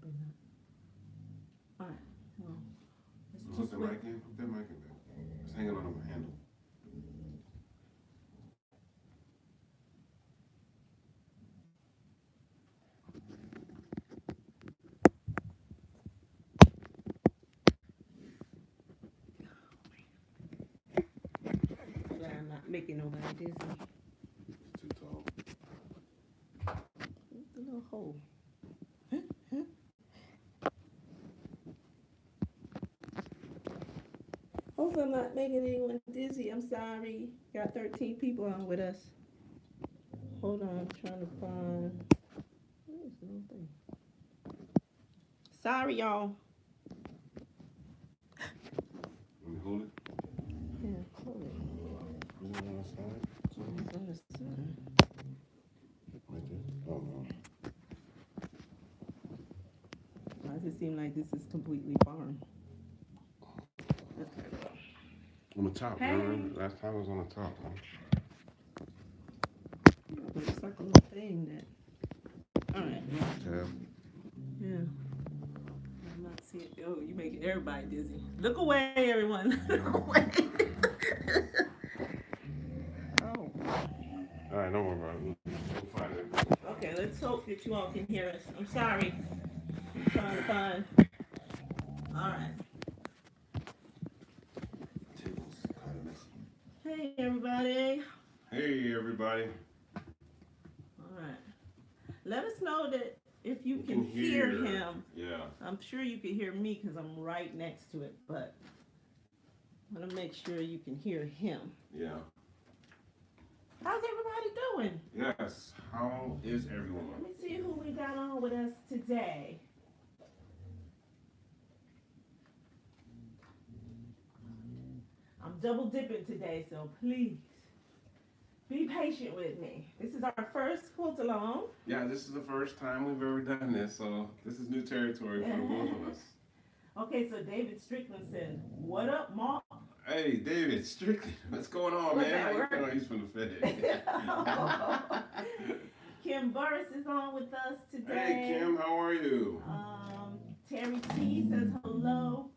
Probably not. All right. Well, let's Put just that wait. mic in. Put that mic in there. It's hanging on the handle. Glad I'm not making nobody dizzy. It's too tall. The little hole. Hopefully I'm not making anyone dizzy. I'm sorry. Got 13 people on with us. Hold on, I'm trying to find. Where's the little thing? Sorry, y'all. Let me hold it. Yeah, hold it. Is it on the side? It's on the side. Right there. Oh no. Why does it seem like this is completely foreign? Okay. On the top. Hey. Remember? Last time it was on the top. Huh? Yeah, but it's like a little thing that. All right. Tab. Yeah. I'm not seeing. Oh, you making everybody dizzy. Look away, everyone. Look away. Oh. All right, don't worry about it. We'll find it. Okay, let's hope that you all can hear us. I'm sorry. I'm trying to find. All right. Table's kind of messy. Hey, everybody. Hey, everybody. All right. Let us know that if you can hear him. Yeah. I'm sure you can hear me because I'm right next to it, but I want to make sure you can hear him. Yeah. How's everybody doing? Yes. How is everyone? Let me see who we got on with us today. I'm double dipping today, so please be patient with me. This is our first quilt along. Yeah, this is the first time we've ever done this, so this is new territory for the both of us. Okay, so David Strickland said, "What up, Mark?" Hey, David Strickland, what's going on, What's man? that How you word? doing? He's from the Fed. Kim Burris is on with us today. Hey, Kim, how are you? Terry T says hello.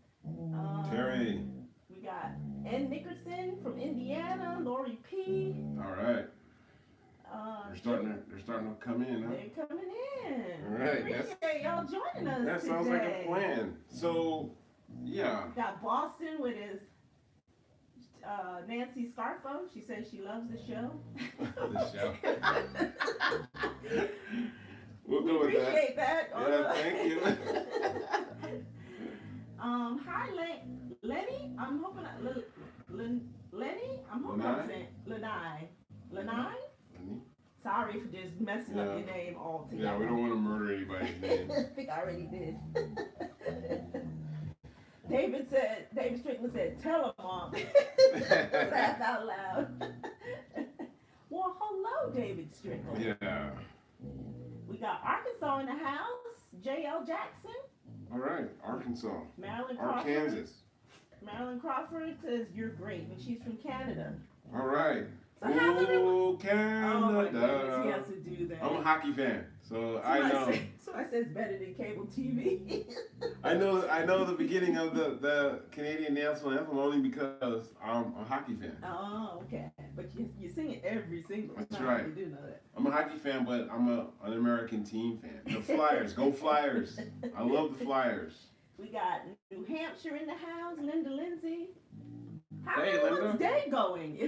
Terry. We got Ed Nickerson from Indiana, Lori P. All right. They're starting to come in, huh? They're coming in. All right. Appreciate y'all joining us That today. sounds like a plan. So, yeah. Got Boston with his Nancy Scarfo. She says she loves the show. The show. We'll go with that. Appreciate that. Yeah, thank you. Hi, Lenny. I'm hoping Lenny. I'm hoping I'm saying Lenai. Sorry for just messing up your name altogether. Yeah, we don't want to murder anybody's name. I think I already did. David Strickland said, "Tell him, Mom." Laugh out loud. Well, hello, David Strickland. Yeah. We got Arkansas in the house. J.L. Jackson. All right, Arkansas. Marilyn Crawford. Arkansas. Marilyn Crawford says you're great, but she's from Canada. All right. So how's everyone? Canada. Oh my goodness, he has to do that. I'm a hockey fan, so I know. So I said it's better than cable TV. I know the beginning of the Canadian national anthem only because I'm a hockey fan. Oh, okay. But you sing it every single time. That's right. You do know that. I'm a hockey fan, but I'm an American team fan. The Flyers, go Flyers! I love the Flyers. We got New Hampshire in the house. Linda Lindsay. How's Hey, everyone's Linda. day going?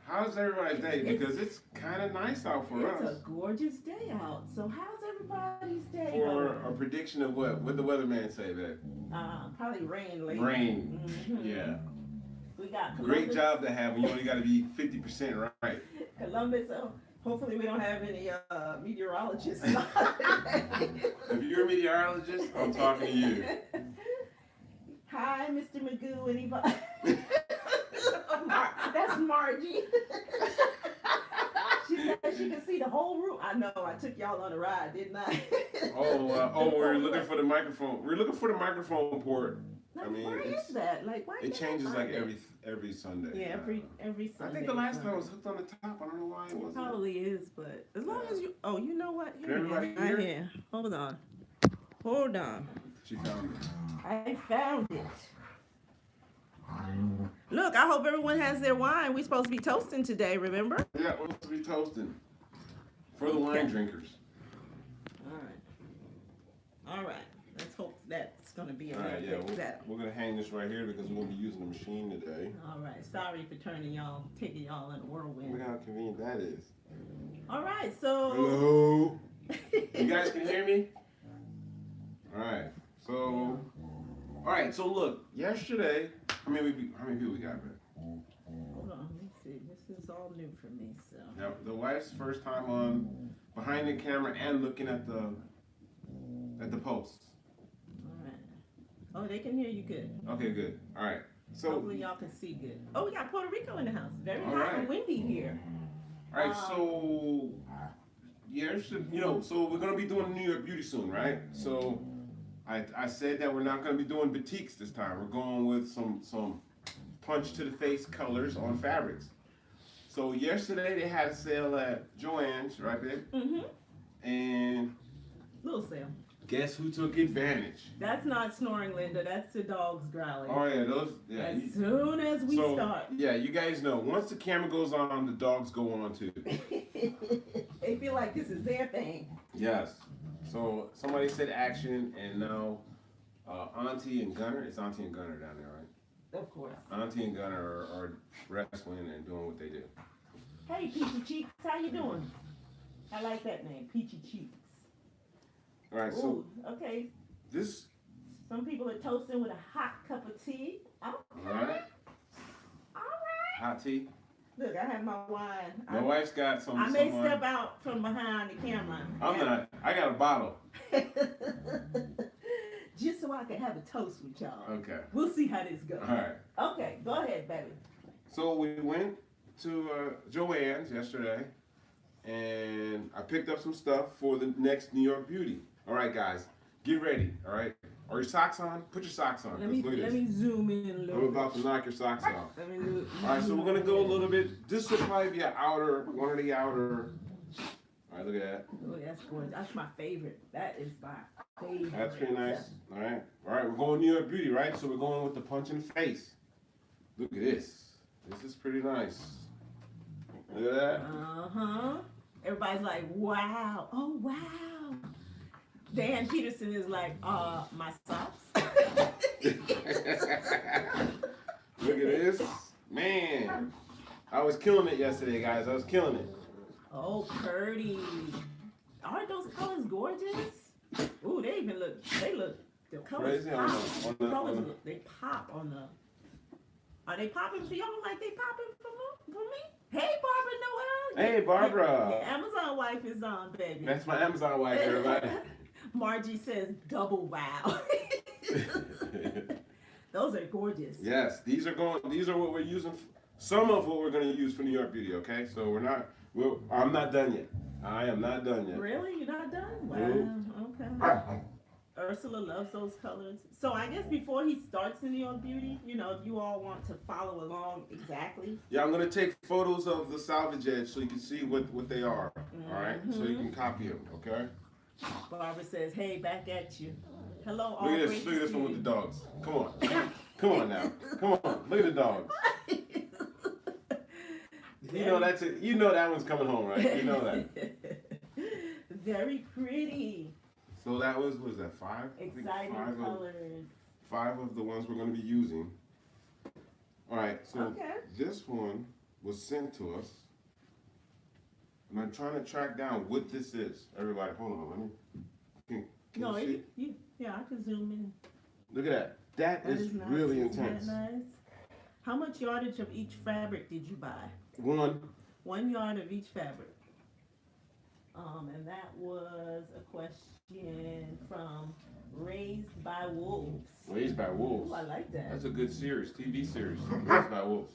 How's everybody's day? Because it's kind of nice out for us. It's a gorgeous day out. So how's everybody's day For going? a prediction of what? What did the weatherman say, babe? Probably rain later. Rain. Mm-hmm. Yeah. We got Columbus. Great job to have. You only got to be 50% right. Columbus. Hopefully we don't have any meteorologists. If you're a meteorologist, I'm talking to you. Hi, Mr. Magoo. Anybody? That's Margie. She said she could see the whole room. I know. I took y'all on a ride, didn't I? We're looking for the microphone. We're looking for the microphone port. Like, where is that? Like, why? It changes like every Sunday. Yeah, every Sunday. I think the last time it was hooked on the top. I don't know why it wasn't. It probably is, but as long as you. Oh, you know what? Can everybody hear? hear? Hold on. Hold on. She found it. I found it. Look, I hope everyone has their wine. We're supposed to be toasting today, remember? Yeah, we're supposed to be toasting. For the wine drinkers. All right. Let's hope that's going to be a Alright, yeah, better. we're going to hang this right here because we're going to be using the machine today. All right. Sorry for taking y'all in a whirlwind. Look how convenient that is. All right, so. Hello. You guys can hear me? Alright, so. Alright, so look, yesterday, how many people we got, man? Hold on, let me see. This is all new for me, so. Now, the wife's first time on behind the camera and looking at the posts. All right. Oh, they can hear you good. Okay, good. All right. So hopefully y'all can see good. Oh, we got Puerto Rico in the house. Very all hot right. and windy here. All right. So yeah, so we're gonna be doing New York Beauty soon, right? So I said that we're not gonna be doing batiks this time. We're going with some punch to the face colors on fabrics. So yesterday they had a sale at Joann's, right, babe? Mm-hmm. And little sale. Guess who took advantage? That's not snoring, Linda. That's the dogs growling. Oh yeah, those. Yeah. As soon as we start. Yeah, you guys know. Once the camera goes on, the dogs go on too. They feel like this is their thing. Yes. So somebody said action, and now Auntie and Gunner. It's Auntie and Gunner down there, right? Of course. Auntie and Gunner are wrestling and doing what they do. Hey, Peachy Cheeks, how you doing? I like that name, Peachy Cheeks. All right, so ooh, okay. this. Some people are toasting with a hot cup of tea. Okay. All right. All right. Hot tea. Look, I have my wine. My wife's got some. I may step out from behind the camera. I'm not. I got a bottle. Just so I can have a toast with y'all. Okay. We'll see how this goes. All right. Okay, go ahead, baby. So we went to Joann's yesterday, and I picked up some stuff for the next New York Beauty. All right, guys, get ready. All right, are your socks on? Put your socks on. Let me zoom in a little. I'm about to knock your socks off. Let me look. All right, so we're gonna go a little bit. This will probably be one of the outer. All right, look at that. Oh, that's gorgeous. That's my favorite. That is my favorite. That's pretty nice. All right, we're going New York Beauty, right? So we're going with the punch in the face. Look at this. This is pretty nice. Look at that. Uh-huh. Everybody's like, wow. Oh, wow. Dan Peterson is like, my socks. Look at this. Man. I was killing it yesterday, guys. I was killing it. Oh, pretty. Aren't those colors gorgeous? Ooh, they look, the colors Crazy pop. They pop on the, are they popping for y'all like they popping for me? Hey, Barbara Noel. Hey, Barbara. Your Amazon wife is on, baby. That's my Amazon wife, everybody. Margie says double wow. Those are gorgeous. Yes, these are what we're using. Some of what we're going to use for New York Beauty, okay? So I'm not done yet. I am not done yet. Really? You're not done? Wow. Okay. Ursula loves those colors. So I guess before he starts the New York Beauty, if you all want to follow along exactly. Yeah, I'm going to take photos of the salvage edge so you can see what they are, all right? So you can copy them, okay? Barbara says, hey, back at you. Hello, all. Look at this one with the dogs. Come on. Come on now. Come on. Look at the dogs. That's it. You know that one's coming home, right? You know that. Very pretty. So that was that 5? Exciting colors. 5 of the ones we're going to be using. All right, so this one was sent to us. And I'm trying to track down what this is. Everybody, hold on. Let me. Can you see? I can zoom in. Look at that. That is nice. Really intense. Isn't that nice? How much yardage of each fabric did you buy? 1. 1 yard of each fabric. And that was a question from Raised by Wolves. Raised by Wolves. Ooh, I like that. That's a good series, TV series. Raised by Wolves.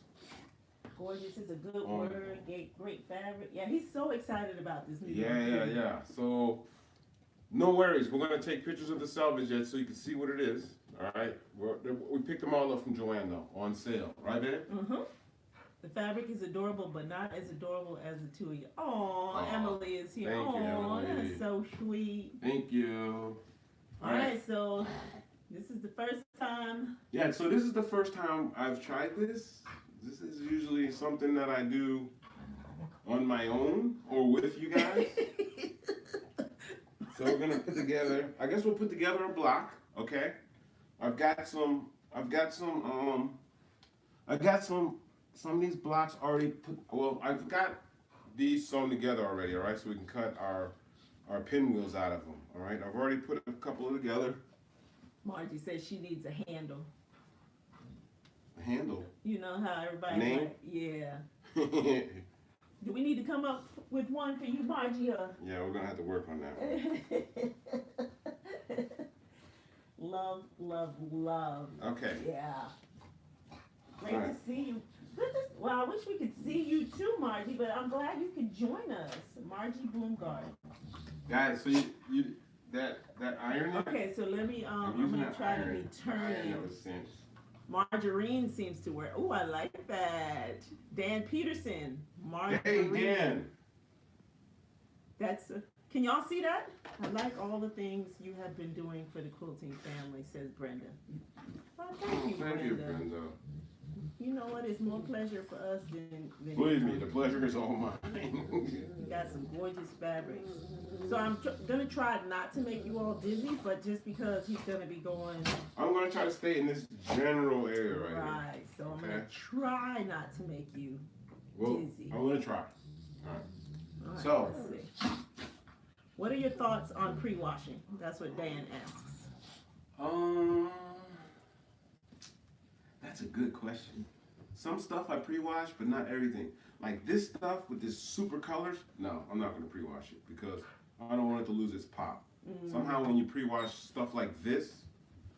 Gorgeous is a good word. Great fabric. Yeah, he's so excited about this new Yeah. So, no worries. We're going to take pictures of the salvage edge so you can see what it is. All right. We picked them all up from Joanne, though, on sale. Right, babe? Mm-hmm. The fabric is adorable, but not as adorable as the two of you. Aww, Emily is here. Thank you, Emily. That's so sweet. Thank you. All right, so this is the first time. Yeah, so this is the first time I've tried this. This is usually something that I do on my own or with you guys. So we're gonna put together, I guess we'll put together a block, okay? I've got some of these blocks already put, well, I've got these sewn together already, all right? So we can cut our pinwheels out of them, all right? I've already put a couple together. Margie says she needs a handle. A handle? You know how everybody Name? like, yeah. Do we need to come up with one for you, Margie? Yeah, we're gonna have to work on that one. Love, love, love. Okay. Yeah. Great to see you. Well, I wish we could see you too, Margie, but I'm glad you could join us. Margie Boomgard. Guys, so you that iron there? Okay, so let me I'm gonna try to be turning. Margarine seems to work. Oh, I like that. Dan Peterson. Margarine. Hey, Dan. Can y'all see that? I like all the things you have been doing for the quilting family, says Brenda. Well, thank you, Brenda. You know what? It's more pleasure for us than believe me, the pleasure is all mine. You got some gorgeous fabrics. So I'm gonna try not to make you all dizzy, but just because he's gonna be going. I'm gonna try to stay in this general area right here. Right. So I'm gonna try not to make you dizzy. I'm gonna try. All right. So. Let's see. What are your thoughts on pre-washing? That's what Dan asks. That's a good question. Some stuff I pre-wash, but not everything. Like this stuff with this super colors, no, I'm not gonna pre-wash it because I don't want it to lose its pop. Somehow when you pre-wash stuff like this,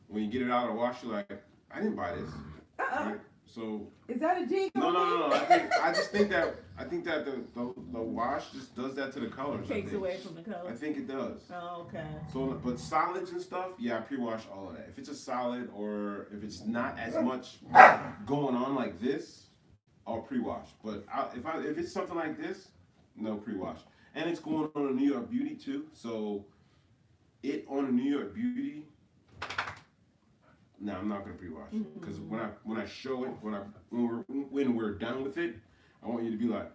when you get it out of the wash, you're like, I didn't buy this. Right? So is that a dig? No. I think that the wash just does that to the colors. Takes away from the color. I think it does. Oh, okay. So, but solids and stuff, yeah, I pre-wash all of that. If it's a solid or if it's not as much going on like this, I'll pre-wash. But if it's something like this, no pre-wash. And it's going on a New York Beauty too. So it on a New York Beauty. No, I'm not gonna pre-wash because when I show it, when we're done with it, I want you to be like,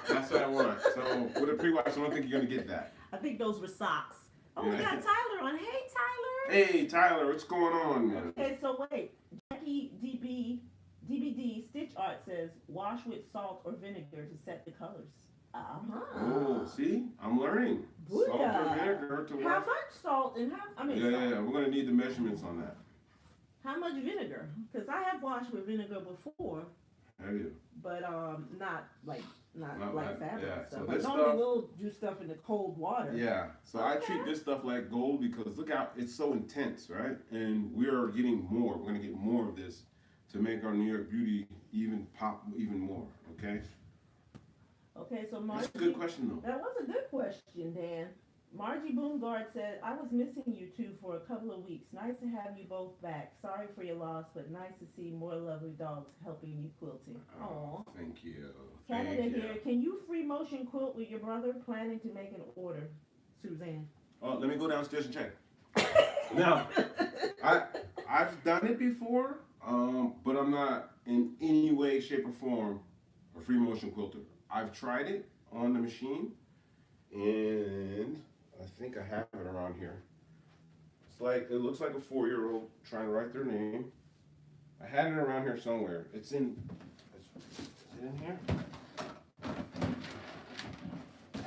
that's what I want. So with a pre-wash, I don't think you're gonna get that. I think those were socks. Oh, we got Tyler on. Hey, Tyler. Hey, Tyler, what's going on, man? Okay, so wait, Jackie DBD Stitch Art says wash with salt or vinegar to set the colors. Oh, see, I'm learning. Booyah. Salt or vinegar to wash. How much salt and Yeah, we're gonna need the measurements on that. How much vinegar? Because I have washed with vinegar before. Have you? But not like fabric yeah. stuff. So But this normally stuff, we'll do stuff in the cold water. Yeah. So I treat this stuff like gold because look out, it's so intense, right? And we're getting more. We're gonna get more of this to make our New York Beauty even pop even more. Okay. Okay, so Margie, that's a good question though. That was a good question, Dan. Margie Boomgard said, I was missing you two for a couple of weeks. Nice to have you both back. Sorry for your loss, but nice to see more lovely dogs helping you quilting. Oh, thank you. Canada here. Can you free motion quilt with your brother? Planning to make an order. Suzanne. Oh, let me go downstairs and check. Now, I've done it before, but I'm not in any way, shape, or form a free motion quilter. I've tried it on the machine, and I think I have it around here. It looks like a 4-year-old trying to write their name. I had it around here somewhere. Is it in here? I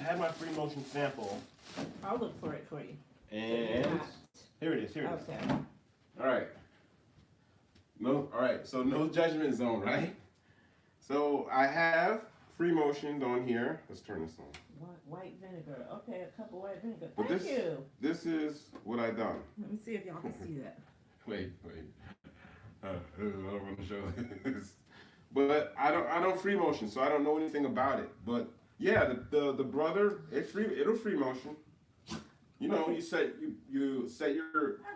had my free motion sample. I'll look for it for you. And here it is. Okay. All right. So no judgment zone, right? So I have free motioned on here. Let's turn this on. White vinegar. Okay, a cup of white vinegar. But Thank you. This is what I done. Let me see if y'all can see that. Wait. I don't want to show this. But I don't free motion, so I don't know anything about it. But yeah, the brother, it'll free motion. You know, you set your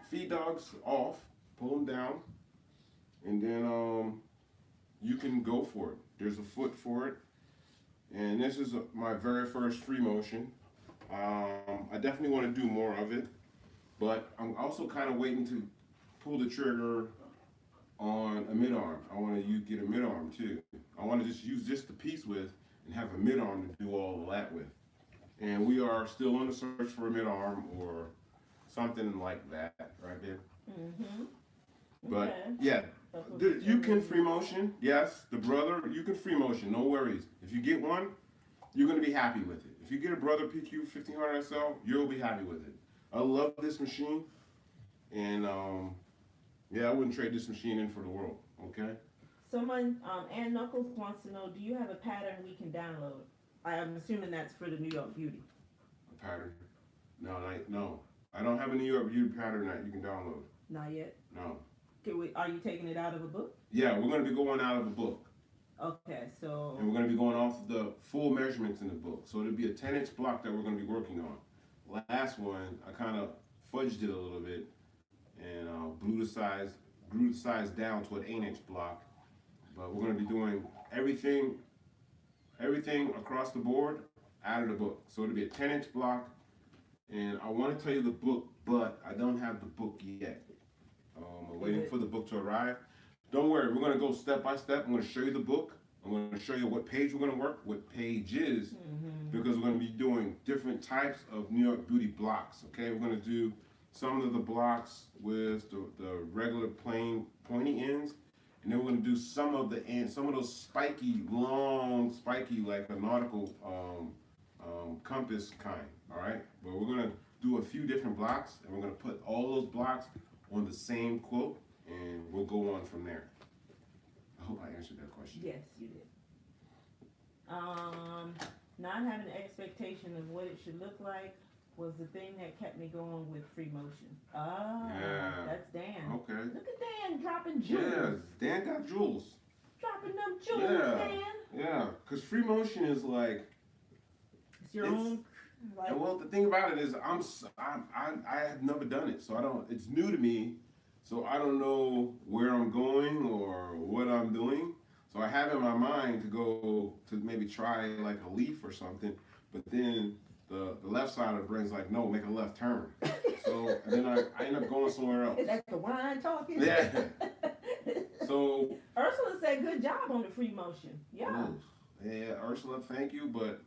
feed dogs off, pull them down, and then you can go for it. There's a foot for it. And this is my very first free motion. I definitely want to do more of it, but I'm also kind of waiting to pull the trigger on a mid-arm. I want to get a mid-arm too. I want to just use just the piece with and have a mid-arm to do all of that with. And we are still on the search for a mid-arm or something like that, right there. Mm-hmm. But Okay. yeah, you can free motion. Yes, the brother, you can free motion. No worries. If you get one, you're gonna be happy with it. If you get a brother PQ 1500 SL, you'll be happy with it. I love this machine, and yeah, I wouldn't trade this machine in for the world. Okay. Someone, Ann Knuckles wants to know, do you have a pattern we can download? I'm assuming that's for the New York Beauty. A pattern? No, no. I don't have a New York Beauty pattern that you can download. Not yet. No. Are you taking it out of a book? Yeah, we're going to be going out of a book. Okay, so. And we're going to be going off the full measurements in the book. So it'll be a 10-inch block that we're going to be working on. Last one, I kind of fudged it a little bit and grew the size down to an 8-inch block. But we're going to be doing everything across the board out of the book. So it'll be a 10-inch block. And I want to tell you the book, but I don't have the book yet. I'm waiting for the book to arrive. Don't worry, we're going to go step by step. I'm going to show you the book. I'm going to show you what page we're going to work, what pages, because we're going to be doing different types of New York Beauty blocks. Okay, we're going to do some of the blocks with the regular plain pointy ends, and then we're going to do some of the ends, some of those spiky, long, like a nautical compass kind. All right, but we're going to do a few different blocks, and we're going to put all those blocks on the same quilt, and we'll go on from there. I hope I answered that question. Yes, you did. Not having an expectation of what it should look like was the thing that kept me going with free motion. Yeah. That's Dan. Okay. Look at Dan dropping jewels. Yeah, Dan got jewels. Dropping them jewels, Dan. Yeah, because free motion is like. It's your own. Like, well, the thing about it is, I have never done it, so I don't. It's new to me, so I don't know where I'm going or what I'm doing. So I have in my mind to go to maybe try like a leaf or something, but then the left side of the brain's like, no, make a left turn. So and then I end up going somewhere else. Is that the wine talking? Yeah. So Ursula said, "Good job on the free motion." Yeah. Yeah, Ursula, thank you, but.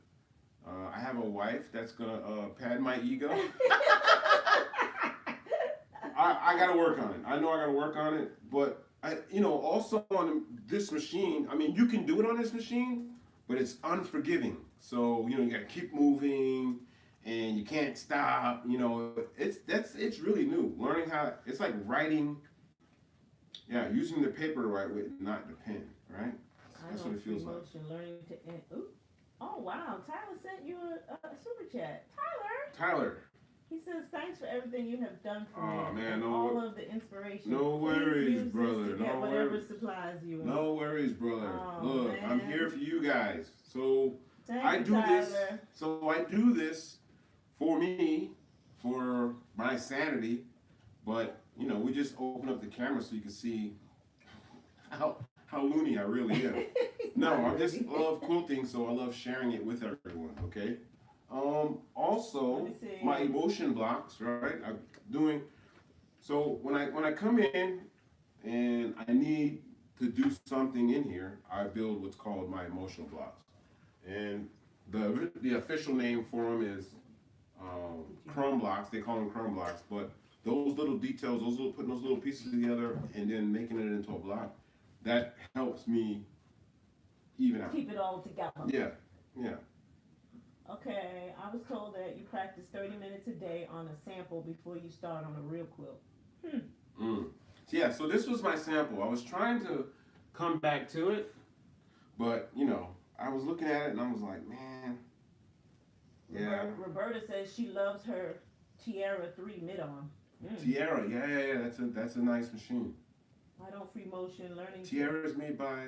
I have a wife that's gonna pad my ego. I gotta work on it. I know I gotta work on it, but also on this machine. I mean, you can do it on this machine, but it's unforgiving. So you gotta keep moving, and you can't stop. It's really new. Learning how it's like writing. Yeah, using the paper the right way, not the pen. Right? That's what it feels like. Learning to end. Ooh. Oh, wow. Tyler sent you a super chat. Tyler. He says, thanks for everything you have done for me. Oh, man. And all of the inspiration. No worries, use brother. This to get whatever supplies you want. No worries, brother. Oh, look, man. I'm here for you guys. So I do Tyler. this. So I do this for me, for my sanity. But, we just open up the camera so you can see how loony I really am. No, I just love quilting, so I love sharing it with everyone, okay? Also, my emotion blocks, right? I'm doing, so when I come in and I need to do something in here, I build what's called my emotional blocks. And the official name for them is crumb blocks. They call them crumb blocks, but those little details, putting those little pieces together and then making it into a block, that helps me even out. Keep it all together. Yeah. Okay, I was told that you practice 30 minutes a day on a sample before you start on a real quilt. Yeah, so this was my sample. I was trying to come back to it, but, I was looking at it and I was like, man. Yeah. Roberta says she loves her Tiara 3 mid-arm. Tiara, yeah, that's a nice machine. I don't free motion learning. Tiara is made by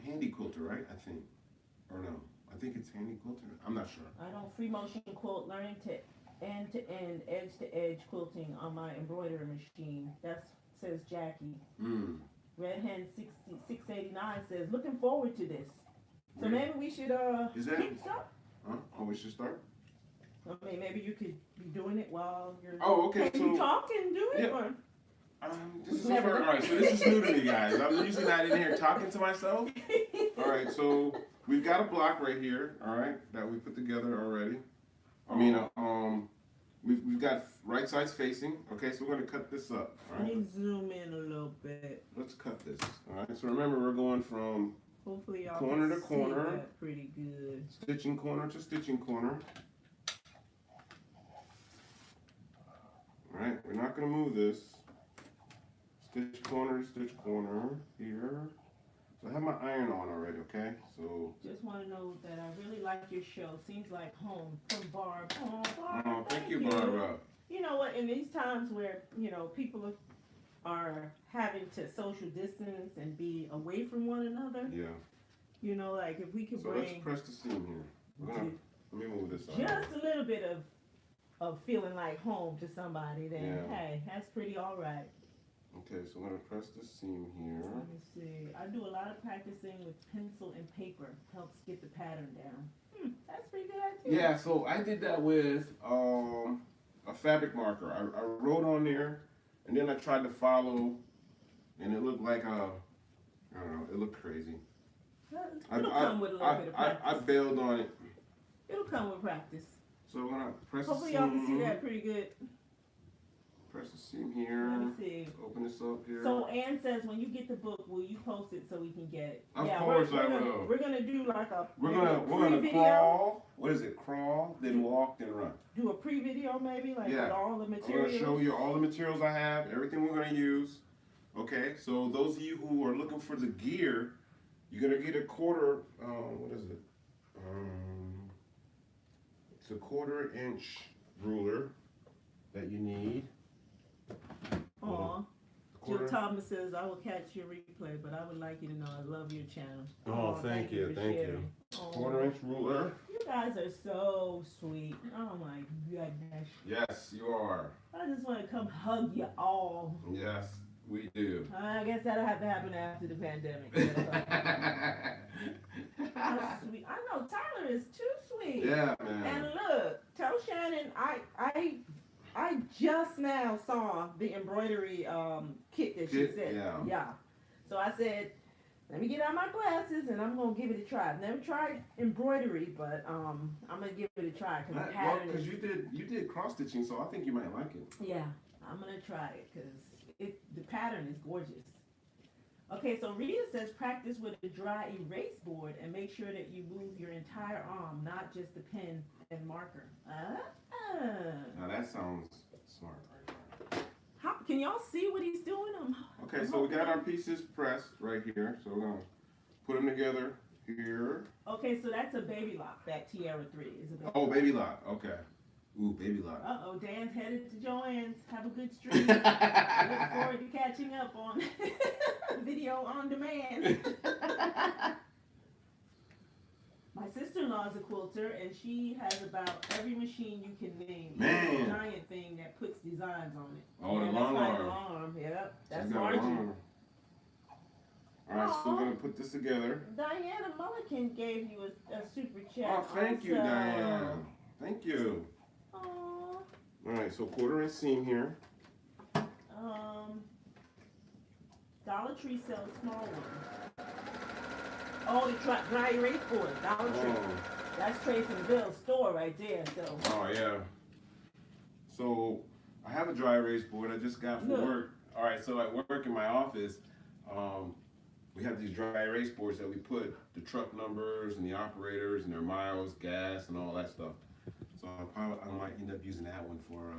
Handy Quilter, right? I think, or no? I think it's Handy Quilter. I'm not sure. I don't free motion quilt learning to end, edge to edge quilting on my embroidery machine. That says Jackie. Red Hen 689 says looking forward to this. So maybe we should Is that? keep up. Huh? Oh, we should start. I mean, maybe you could be doing it while you're. Oh, okay. Can so you talk and do it? yeah. Or? This is all right. So this is new to me, guys. I'm usually not in here talking to myself. All right. So we've got a block right here. All right, that we put together already. I mean, we've got right sides facing. Okay, so we're gonna cut this up. All right. Let me zoom in a little bit. Let's cut this. All right. So remember, we're going from hopefully y'all corner can to corner. See that pretty good. Stitching corner to stitching corner. All right. We're not gonna move this. Stitch corner to stitch corner here. So I have my iron on already, okay? So just want to know that I really like your show. Seems like home from Barb. Oh, Barb, oh, thank you, Barbara. You know what? In these times where people are having to social distance and be away from one another. Yeah. Like if we could so bring. let's press the seam here. Let me move this side. Just a little bit of feeling like home to somebody. Then hey, that's pretty all right. Okay, so I'm going to press the seam here. Let me see. I do a lot of practicing with pencil and paper. Helps get the pattern down. That's pretty good idea. Yeah, so I did that with a fabric marker. I wrote on there, and then I tried to follow, and it looked like I don't know, it looked crazy. It'll come with a little bit of practice. I bailed on it. It'll come with practice. So I'm going to press Hopefully the seam. y'all can see that pretty good. Press the seam here. Let me see. Open this up here. So Ann says, when you get the book, will you post it so we can get it? Of course I will. We're gonna do like a we're gonna crawl. What is it? Crawl, then walk, then run. Do a pre-video maybe, like with all the materials. I'm gonna show you all the materials I have, everything we're gonna use. Okay, so those of you who are looking for the gear, you're gonna get a quarter. What is it? It's a 1/4-inch ruler that you need. Aw. Jill Thomas says, I will catch your replay, but I would like you to know I love your channel. Oh, thank you. Thank you. 1/4-inch ruler. You guys are so sweet. Oh my goodness. Yes, you are. I just want to come hug you all. Yes, we do. I guess that'll have to happen after the pandemic. How sweet. I know Tyler is too sweet. Yeah, man. And look, tell Shannon I just now saw the embroidery kit that she said. Yeah. So I said, let me get out my glasses and I'm gonna give it a try. I've never tried embroidery, but I'm gonna give it a try because the pattern because you did cross stitching, so I think you might like it. Yeah, I'm gonna try it because the pattern is gorgeous. Okay, so Rita says practice with a dry erase board and make sure that you move your entire arm, not just the pen and marker. Now that sounds smart. How can y'all see what he's doing? Okay, so we got our pieces pressed right here. So we're gonna put them together here. Okay, so that's a baby lock. That Tiara 3 is a baby. Oh, baby lock. Okay. Ooh, baby lock. Uh-oh, Dan's headed to Joanne's. Have a good stream. Look forward to catching up on video on demand. My sister-in-law is a quilter, and she has about every machine you can name. Man. It's a giant thing that puts designs on it. Oh, the long arm. Yep, that's margin. All right, so we're going to put this together. Diana Mulligan gave you a super chat. Oh, thank you, Diane. Thank you. Aww. All right, so 1/4-inch seam here. Dollar Tree sells small ones. Oh, the dry erase board, Dollar Tree. That's Trace and Bill's store right there. So. Oh yeah. So I have a dry erase board I just got for work. All right, so at work in my office, we have these dry erase boards that we put the truck numbers and the operators and their miles, gas, and all that stuff. So I might end up using that one for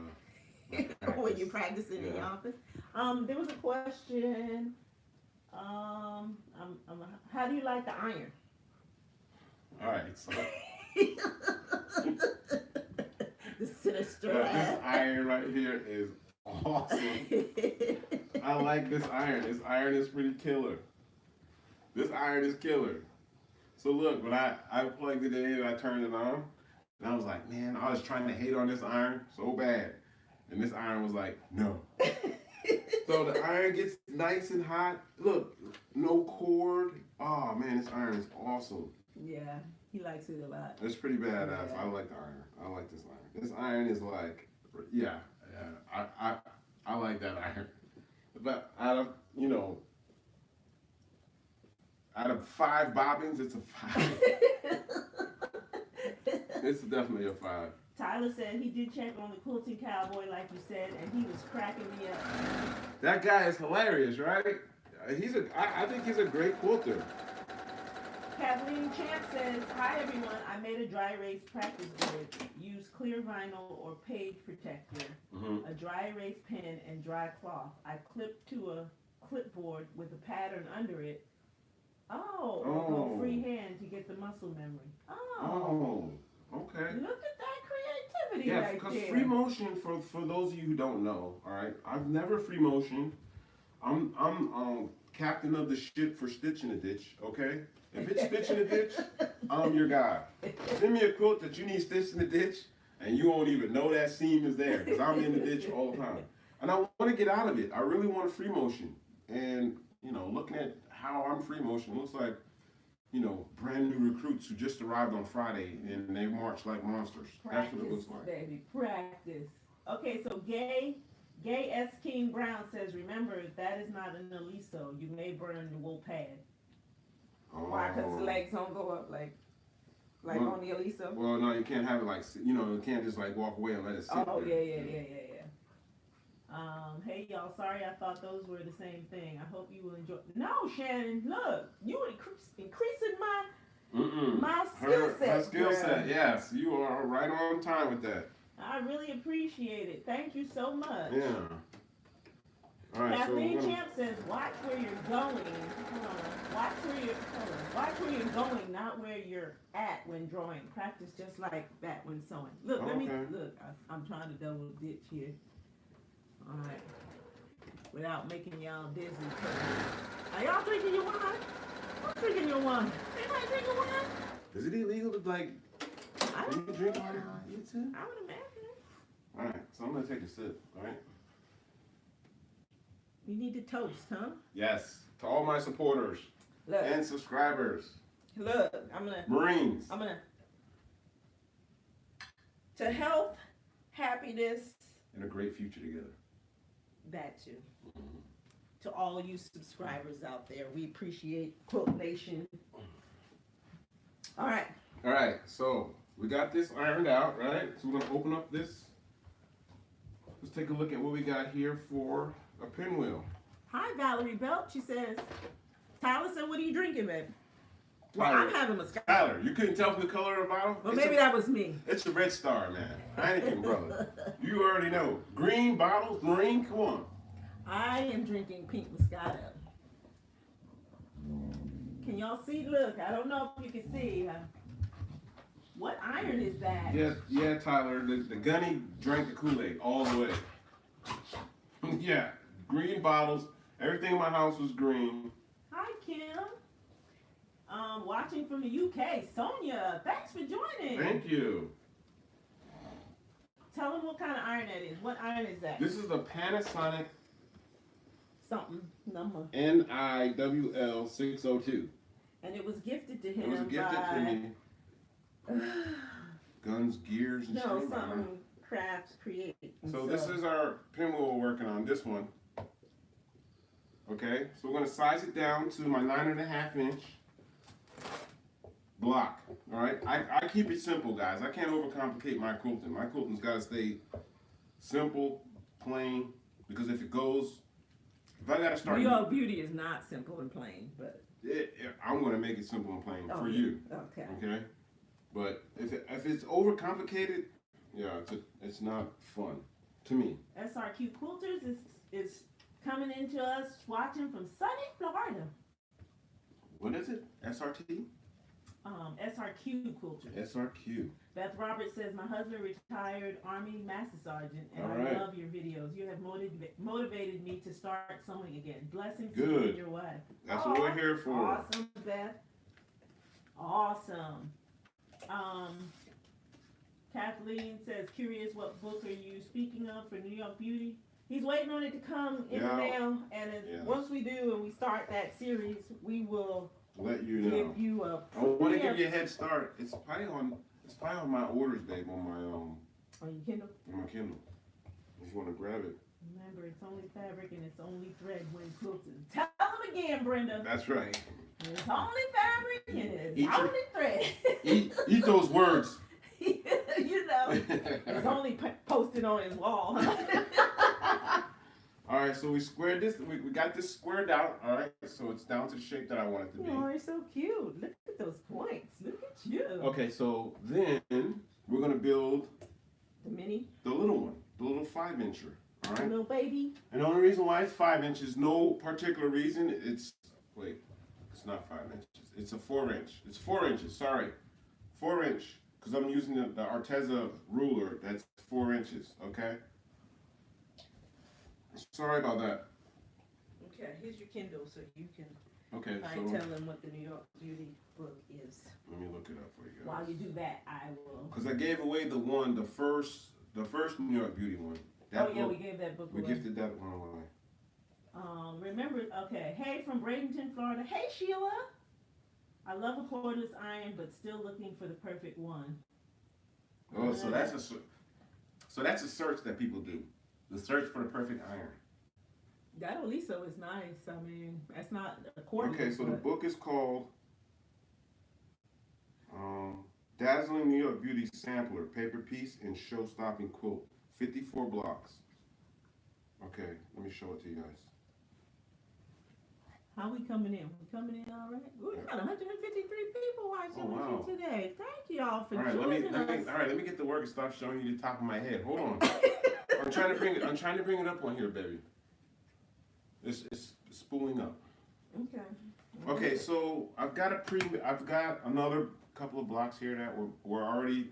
when you're practicing in the office. There was a question. How do you like the iron? All right, so the sinister. This iron right here is awesome. I like this iron. This iron is pretty killer. This iron is killer. So look, when I plugged it in and I turned it on, and I was like, man, I was trying to hate on this iron so bad. And this iron was like, no. So the iron gets nice and hot. Look, no cord. Oh man, this iron is awesome. Yeah. He likes it a lot. It's pretty badass. Yeah. I like the iron. I like this iron. This iron is like, yeah. I like that iron. But out of, out of 5 bobbins, it's a 5. It's definitely a 5. Tyler said he did check on the Quilting Cowboy, like you said, and he was cracking me up. That guy is hilarious, right? I think he's a great quilter. Kathleen Champ says, hi everyone, I made a dry erase practice board. Use clear vinyl or page protector, a dry erase pen, and dry cloth. I clipped to a clipboard with a pattern under it. Go freehand to get the muscle memory. Okay. Look at that creativity right because there. Free motion, for those of you who don't know, all right, I've never free motion. I'm captain of the ship for Stitch in a Ditch, okay? If it's Stitch in a Ditch, I'm your guy. Send me a quilt that you need Stitch in the Ditch, and you won't even know that seam is there, because I'm in the ditch all the time. And I want to get out of it. I really want a free motion. And, looking at how I'm free motion, it looks like, brand new recruits who just arrived on Friday, and they march like monsters. Practice, that's what it looks like. Baby, practice. Okay, so Gay S. King Brown says, remember, that is not an Aliso. You may burn the wool pad. Why? Because the legs don't go up like on the Aliso? Well, no, you can't have it like, you can't just like walk away and let it sit there. Yeah. Hey y'all, sorry I thought those were the same thing. I hope you will enjoy. No, Shannon, look, you increasing my skill set. Her skill set, yes. You are right on time with that. I really appreciate it. Thank you so much. Yeah. All right, Kathleen Champ says, watch where you're going. Watch where you're going, not where you're at when drawing. Practice just like that when sewing. Look, I'm trying to double ditch here. All right. Without making y'all dizzy. Are y'all drinking your wine? I'm drinking your wine. Anybody drinking wine? Is it illegal to I don't drink wine? You too? I would imagine. All right, so I'm gonna take a sip. All right. You need to toast, huh? Yes, to all my supporters and subscribers. Look, I'm gonna Marines. to health, happiness, and a great future together. That too. To all you subscribers out there, we appreciate Quilt Nation. All right, so we got this ironed out, right? So we're gonna open up this. Let's take a look at what we got here for a pinwheel. Hi, Valerie Belt. She says, Tyler said, what are you drinking, babe? Well, Tyler, I'm having a Scotch. Tyler, you couldn't tell from the color of the bottle? Well, maybe that was me. It's a Red Star, man. Heineken, brother. You already know. Green bottles, marine, come on. I am drinking pink Moscato. Can y'all see? Look, I don't know if you can see. What iron is that? Yeah, Tyler. The gunny drank the Kool-Aid all the way. Yeah, green bottles. Everything in my house was green. Hi, Kim. Watching from the UK. Sonia, thanks for joining. Thank you. Tell them what kind of iron that is. What iron is that? This is a Panasonic something number. NIWL 602. And it was gifted to him. It was gifted to me. Guns, gears, and something crafts create. So this is our pinwheel we're working on. This one. Okay, so we're gonna size it down to my 9.5 inch block. All right, I keep it simple, guys. I can't overcomplicate my quilting. My quilting's got to stay simple, plain, because if I gotta start. Your beauty is not simple and plain, but I'm gonna make it simple and plain for you. Okay. Okay, but if it's overcomplicated, yeah, it's not fun to me. SRQ Quilters is coming into us watching from sunny Florida. What is it? SRT? SRQ Quilters. SRQ. Beth Roberts says, my husband retired Army Master Sergeant, and I love your videos. You have motivated me to start sewing again. Blessings to you and your wife. That's what we're here for. Awesome, Beth. Awesome. Kathleen says, curious, what book are you speaking of for New York Beauty? He's waiting on it to come in the mail, and once we do and we start that series, we will let you know. Give you a I want to give you a head start. It's probably on my orders, babe, on my on your Kindle. On my Kindle. If you want to grab it. Remember, it's only fabric and it's only thread when quilted. Tell them again, Brenda. That's right. It's only fabric and it's only thread. Eat those words. You know, it's only posted on his wall. All right, so we squared this. We got this squared out. All right, so it's down to the shape that I want it to be. Oh, you're so cute. Look at those points. Look at you. Okay, so then we're gonna build the little one, the little 5-incher. All right. Little baby. And the only reason why it's 5 inches, no particular reason. It's not 5 inches. It's a 4-inch. It's 4 inches. Sorry, 4-inch. Because I'm using the Arteza ruler. That's 4 inches. Okay. Sorry about that. Okay, here's your Kindle so you can tell them what the New York Beauty book is. Let me look it up for you guys. While you do that, I will. Because I gave away the first New York Beauty one. We gave that book away. We gifted that one away. Remember, okay, hey from Bradenton, Florida. Hey, Sheila. I love a cordless iron, but still looking for the perfect one. Oh, so that's a search that people do. The search for the perfect iron. That Oliso is nice. I mean, that's not a cordless. Okay, so the book is called Dazzling New York Beauty Sampler, Paper Piece and Show-Stopping Quilt. 54 blocks. Okay, let me show it to you guys. How we coming in? We coming in all right? We got 153 people watching today. Thank y'all for joining us. All right, let me get to work and stop showing you the top of my head. Hold on. I'm trying to bring it up on here, baby. It's spooling up. Okay. Okay, so I've got another couple of blocks here that were already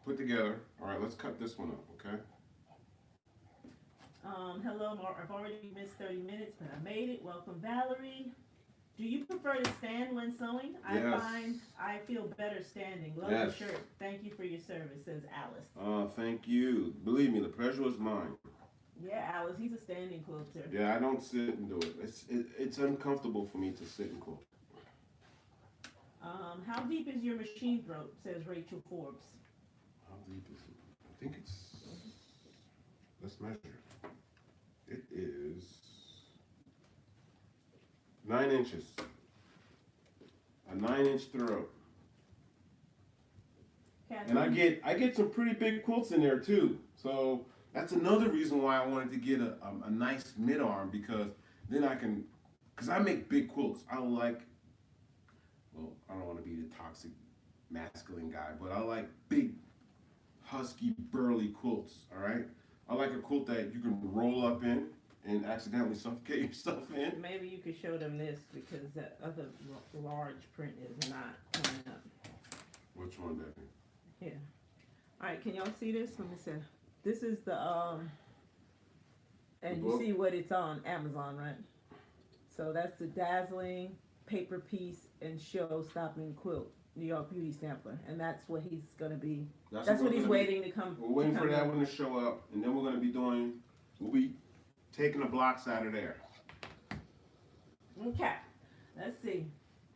put together. All right, let's cut this one up, okay? Hello, Mark. I've already missed 30 minutes, but I made it. Welcome, Valerie. Do you prefer to stand when sewing? Yes. I find I feel better standing. Love your shirt. Thank you for your service, says Alice. Thank you. Believe me, the pleasure was mine. Yeah, Alice, he's a standing quilter. Yeah, I don't sit and do it. It's uncomfortable for me to sit and quilt. How deep is your machine throat, says Rachel Forbes. How deep is it? I think it's, let's measure. It is 9 inches. A 9-inch throat. And I get some pretty big quilts in there too. So that's another reason why I wanted to get a nice mid-arm, because then because I make big quilts. I don't want to be the toxic masculine guy, but I like big, husky, burly quilts, all right? I like a quilt that you can roll up in and accidentally suffocate yourself in. Maybe you could show them this, because that other large print is not coming up. Which one, baby? Here. All right, can y'all see this? Let me see. This is the and you see what it's on Amazon, right? So that's the Dazzling Paper Piece and Show-Stopping Quilt New York Beauty Sampler, and that's what he's gonna be. That's what he's waiting to come. We're waiting for that one to show up, and then we'll be taking the blocks out of there. Okay, let's see.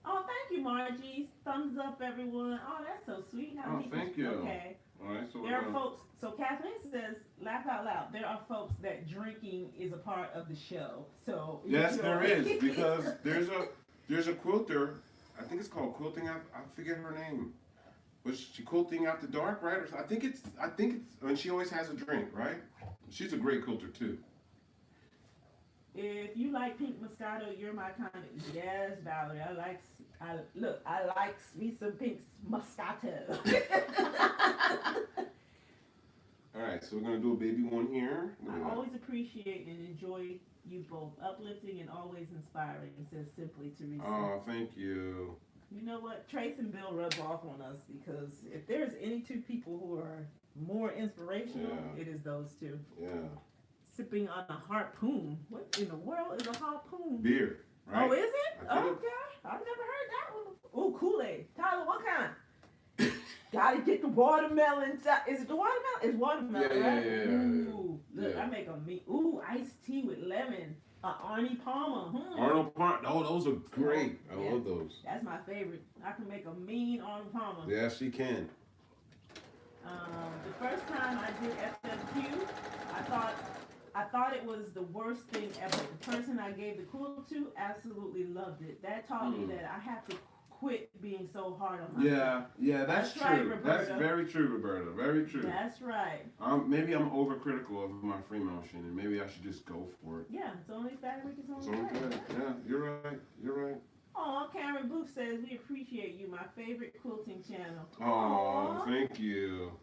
Oh, thank you, Margie. Thumbs up, everyone. Oh, that's so sweet. Oh, thank you. Okay. All right, so there are folks. So Kathleen says, laugh out loud. There are folks that drinking is a part of the show. So yes, there is, because there's a quilter. I think it's called Quilting. I forget her name. Was she Quilting After Dark, right? Or I think it's. And she always has a drink, right? She's a great quilter too. If you like pink Moscato, you're my kind of. Yes, Valerie. I like me some pink Moscato. All right, so we're gonna do a baby one here. I always appreciate and enjoy you both, uplifting and always inspiring. Says Simply Teresa. Oh, thank you. You know what? Trace and Bill rub off on us, because if there's any two people who are more inspirational, it is those two. Yeah. Sipping on a harpoon. What in the world is a harpoon? Beer, right? Oh, is it? Okay. I've never heard that one before. Oh, Kool-Aid. Tyler, what kind? Gotta get the watermelon. Is it the watermelon? It's watermelon, right? Yeah. Ooh, look, I make a meat. Ooh, iced tea with lemon. Arnie Palmer. Arnold Palmer. Oh, those are great. I love those. That's my favorite. I can make a mean Arnold Palmer. Yeah, she can. The first time I did FFQ, I thought it was the worst thing ever. The person I gave the quilt to absolutely loved it. That taught me that I have to quit being so hard on myself. Yeah, that's true. Right, Roberta. That's very true, Roberta. Very true. That's right. Maybe I'm overcritical of my free motion, and maybe I should just go for it. Yeah, it's only fabric, it's It's only only fabric. fabric. Yeah, you're right. You're right. Oh, Karen Booth says, we appreciate you, my favorite quilting channel. Oh, thank you.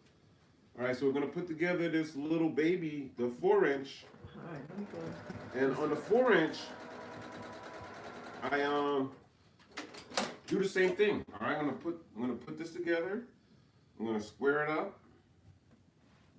All right, so we're going to put together this little baby, the 4-inch. All right, let me go. And on the 4-inch, I do the same thing. All right, I'm gonna put this together. I'm gonna square it up,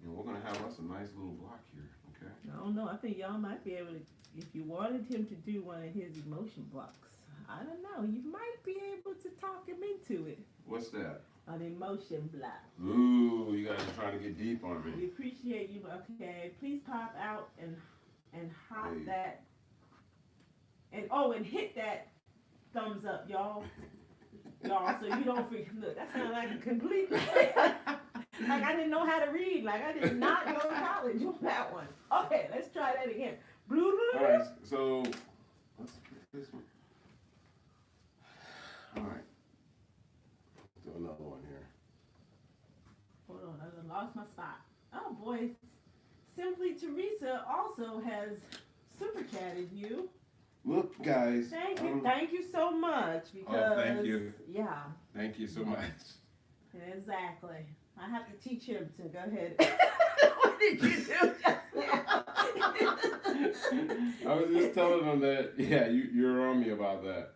and we're gonna have us a nice little block here. Okay. I don't know. I think y'all might be able to, if you wanted him to do one of his emotion blocks. I don't know. You might be able to talk him into it. What's that? An emotion block. Ooh, you guys are trying to get deep on We me. appreciate you. Okay, please pop out and hop Hey. that. And hit that thumbs up, y'all. Y'all, so you don't forget. Look, that sounds like a complete. Like I didn't know how to read. Like I did not go to college on that one. Okay, let's try that again. All right, so let's put this one. All right, do another one here. Hold on, I done lost my spot. Oh boy, Simply Teresa also has super chatted you. Look, guys. Thank you so much. Because, thank you. Yeah. Thank you so much. Exactly. I have to teach him to go ahead. What did you do just now? I was just telling them that, yeah, you're on me about that.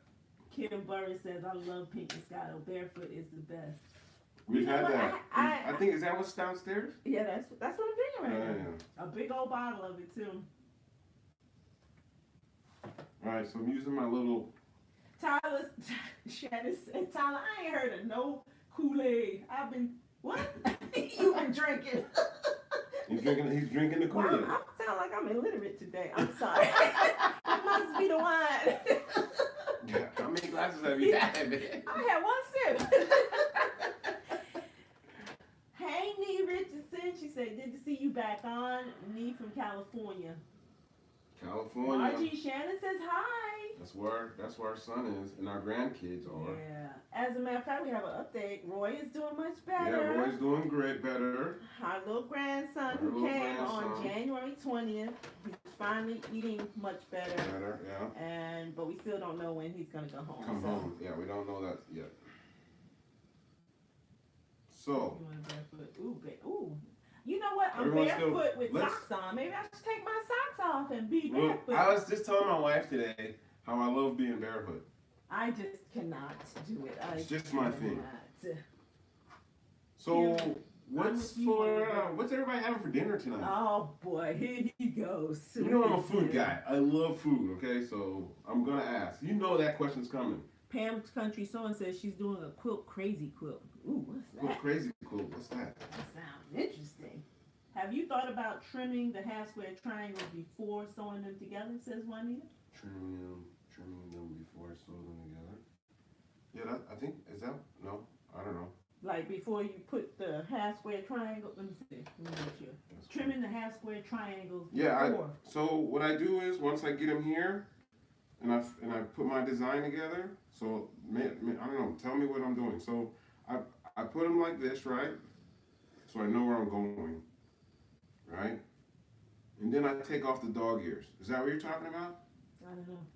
Kim Burris says, I love Pink Moscato. Barefoot is the best. We've had what? that. I think, is that what's downstairs? Yeah, that's what I'm thinking right now. Yeah. A big old bottle of it, too. All right, so I'm using my little... Tyler, Shannon said, Tyler, I ain't heard of no Kool-Aid. I've been, what? You been drinking. He's drinking the Kool-Aid. I sound like I'm illiterate today. I'm sorry. It must be the wine. How many glasses have you had, man? I had one sip. Hey, Nee Richardson. She said, good to see you back on. Nee from California. California. Margie Shannon says hi. That's where our son is and our grandkids are. Yeah. As a matter of fact, we have an update. Roy is doing much better. Yeah, Roy's doing great, better. Our little grandson who came on January 20th. He's finally eating much better. Better, yeah. But we still don't know when he's gonna go home. Come home. Yeah, we don't know that yet. So. You want a barefoot? Ooh. You know what? I'm Everyone's barefoot with socks on. Maybe I should take my socks off and be barefoot. I was just telling my wife today how I love being barefoot. I just cannot do it. It's just my thing. Cannot. So, what's everybody having for dinner tonight? Oh boy, here he goes. You know I'm a food guy. I love food, okay? So, I'm going to ask. You know that question's coming. Pam's Country Sewing says she's doing a quilt crazy quilt. Ooh, what's that? Quilt crazy quilt. What's that? That sounds interesting. Have you thought about trimming the half square triangles before sewing them together, says Juanita? Trimming them before I sew them together. Yeah, I think, is that, no, I don't know. Like before you put the half square triangle, let me see, let me make sure. Trimming the half square triangles before. So what I do is, once I get them here, and I put my design together, so, I don't know, tell me what I'm doing. So, I put them like this, right? So I know where I'm going, right? And then I take off the dog ears. Is that what you're talking about? I don't know.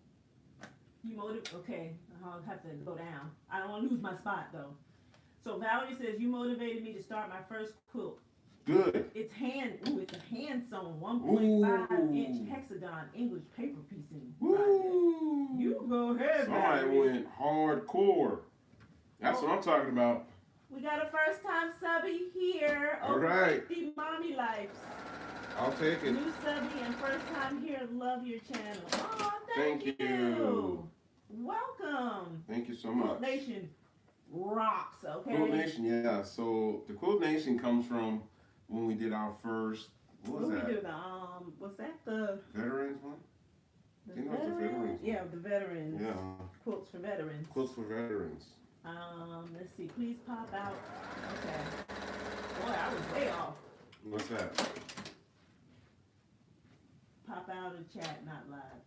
Okay, I'll have to go down. I don't want to lose my spot though. So Valerie says, you motivated me to start my first quilt. Good. It's a hand sewn 1.5 inch hexagon English paper piecing. Woo! You go ahead, Somebody Valerie. went hardcore. That's what I'm talking about. We got a first time subby here. All right. 50 Mommy Lives. I'll take it. New subby and first time here. Love your channel. Oh, Thank you. Welcome. Thank you so much. Quilt Nation rocks, okay? Quilt Nation, yeah. So the Quilt Nation comes from when we did our first, what was that? We do the, was that the? Veterans one? The You know Yeah, the veterans. Yeah. Quilts for veterans. Quilts for veterans. Let's see. Please pop out. Okay. Boy, I was way off. What's that? Pop out of chat, not live.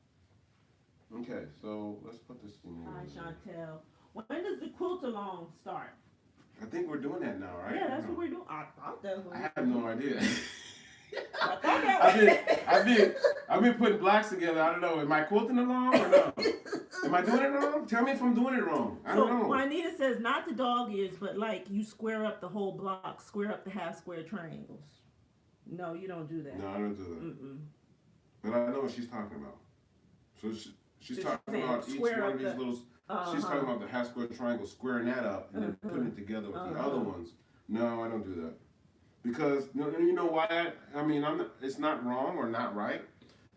Okay, so let's put this in here. Hi, Chantel. When does the quilt-along start? I think we're doing that now, right? Yeah, that's what we're doing. I thought that was. I have no idea. I thought that was. I've been putting blocks together. I don't know. Am I quilting along or no? Am I doing it wrong? Tell me if I'm doing it wrong. I don't know. Juanita says not the dog ears, but like you square up the whole block, square up the half square triangles. No, you don't do that. No, I don't do that. Mm-mm. But I know what she's talking about. So she's talking about each one of these little. She's talking about the half square triangle, squaring that up and then putting it together with the other ones. No, I don't do that. Because you know why? It's not wrong or not right.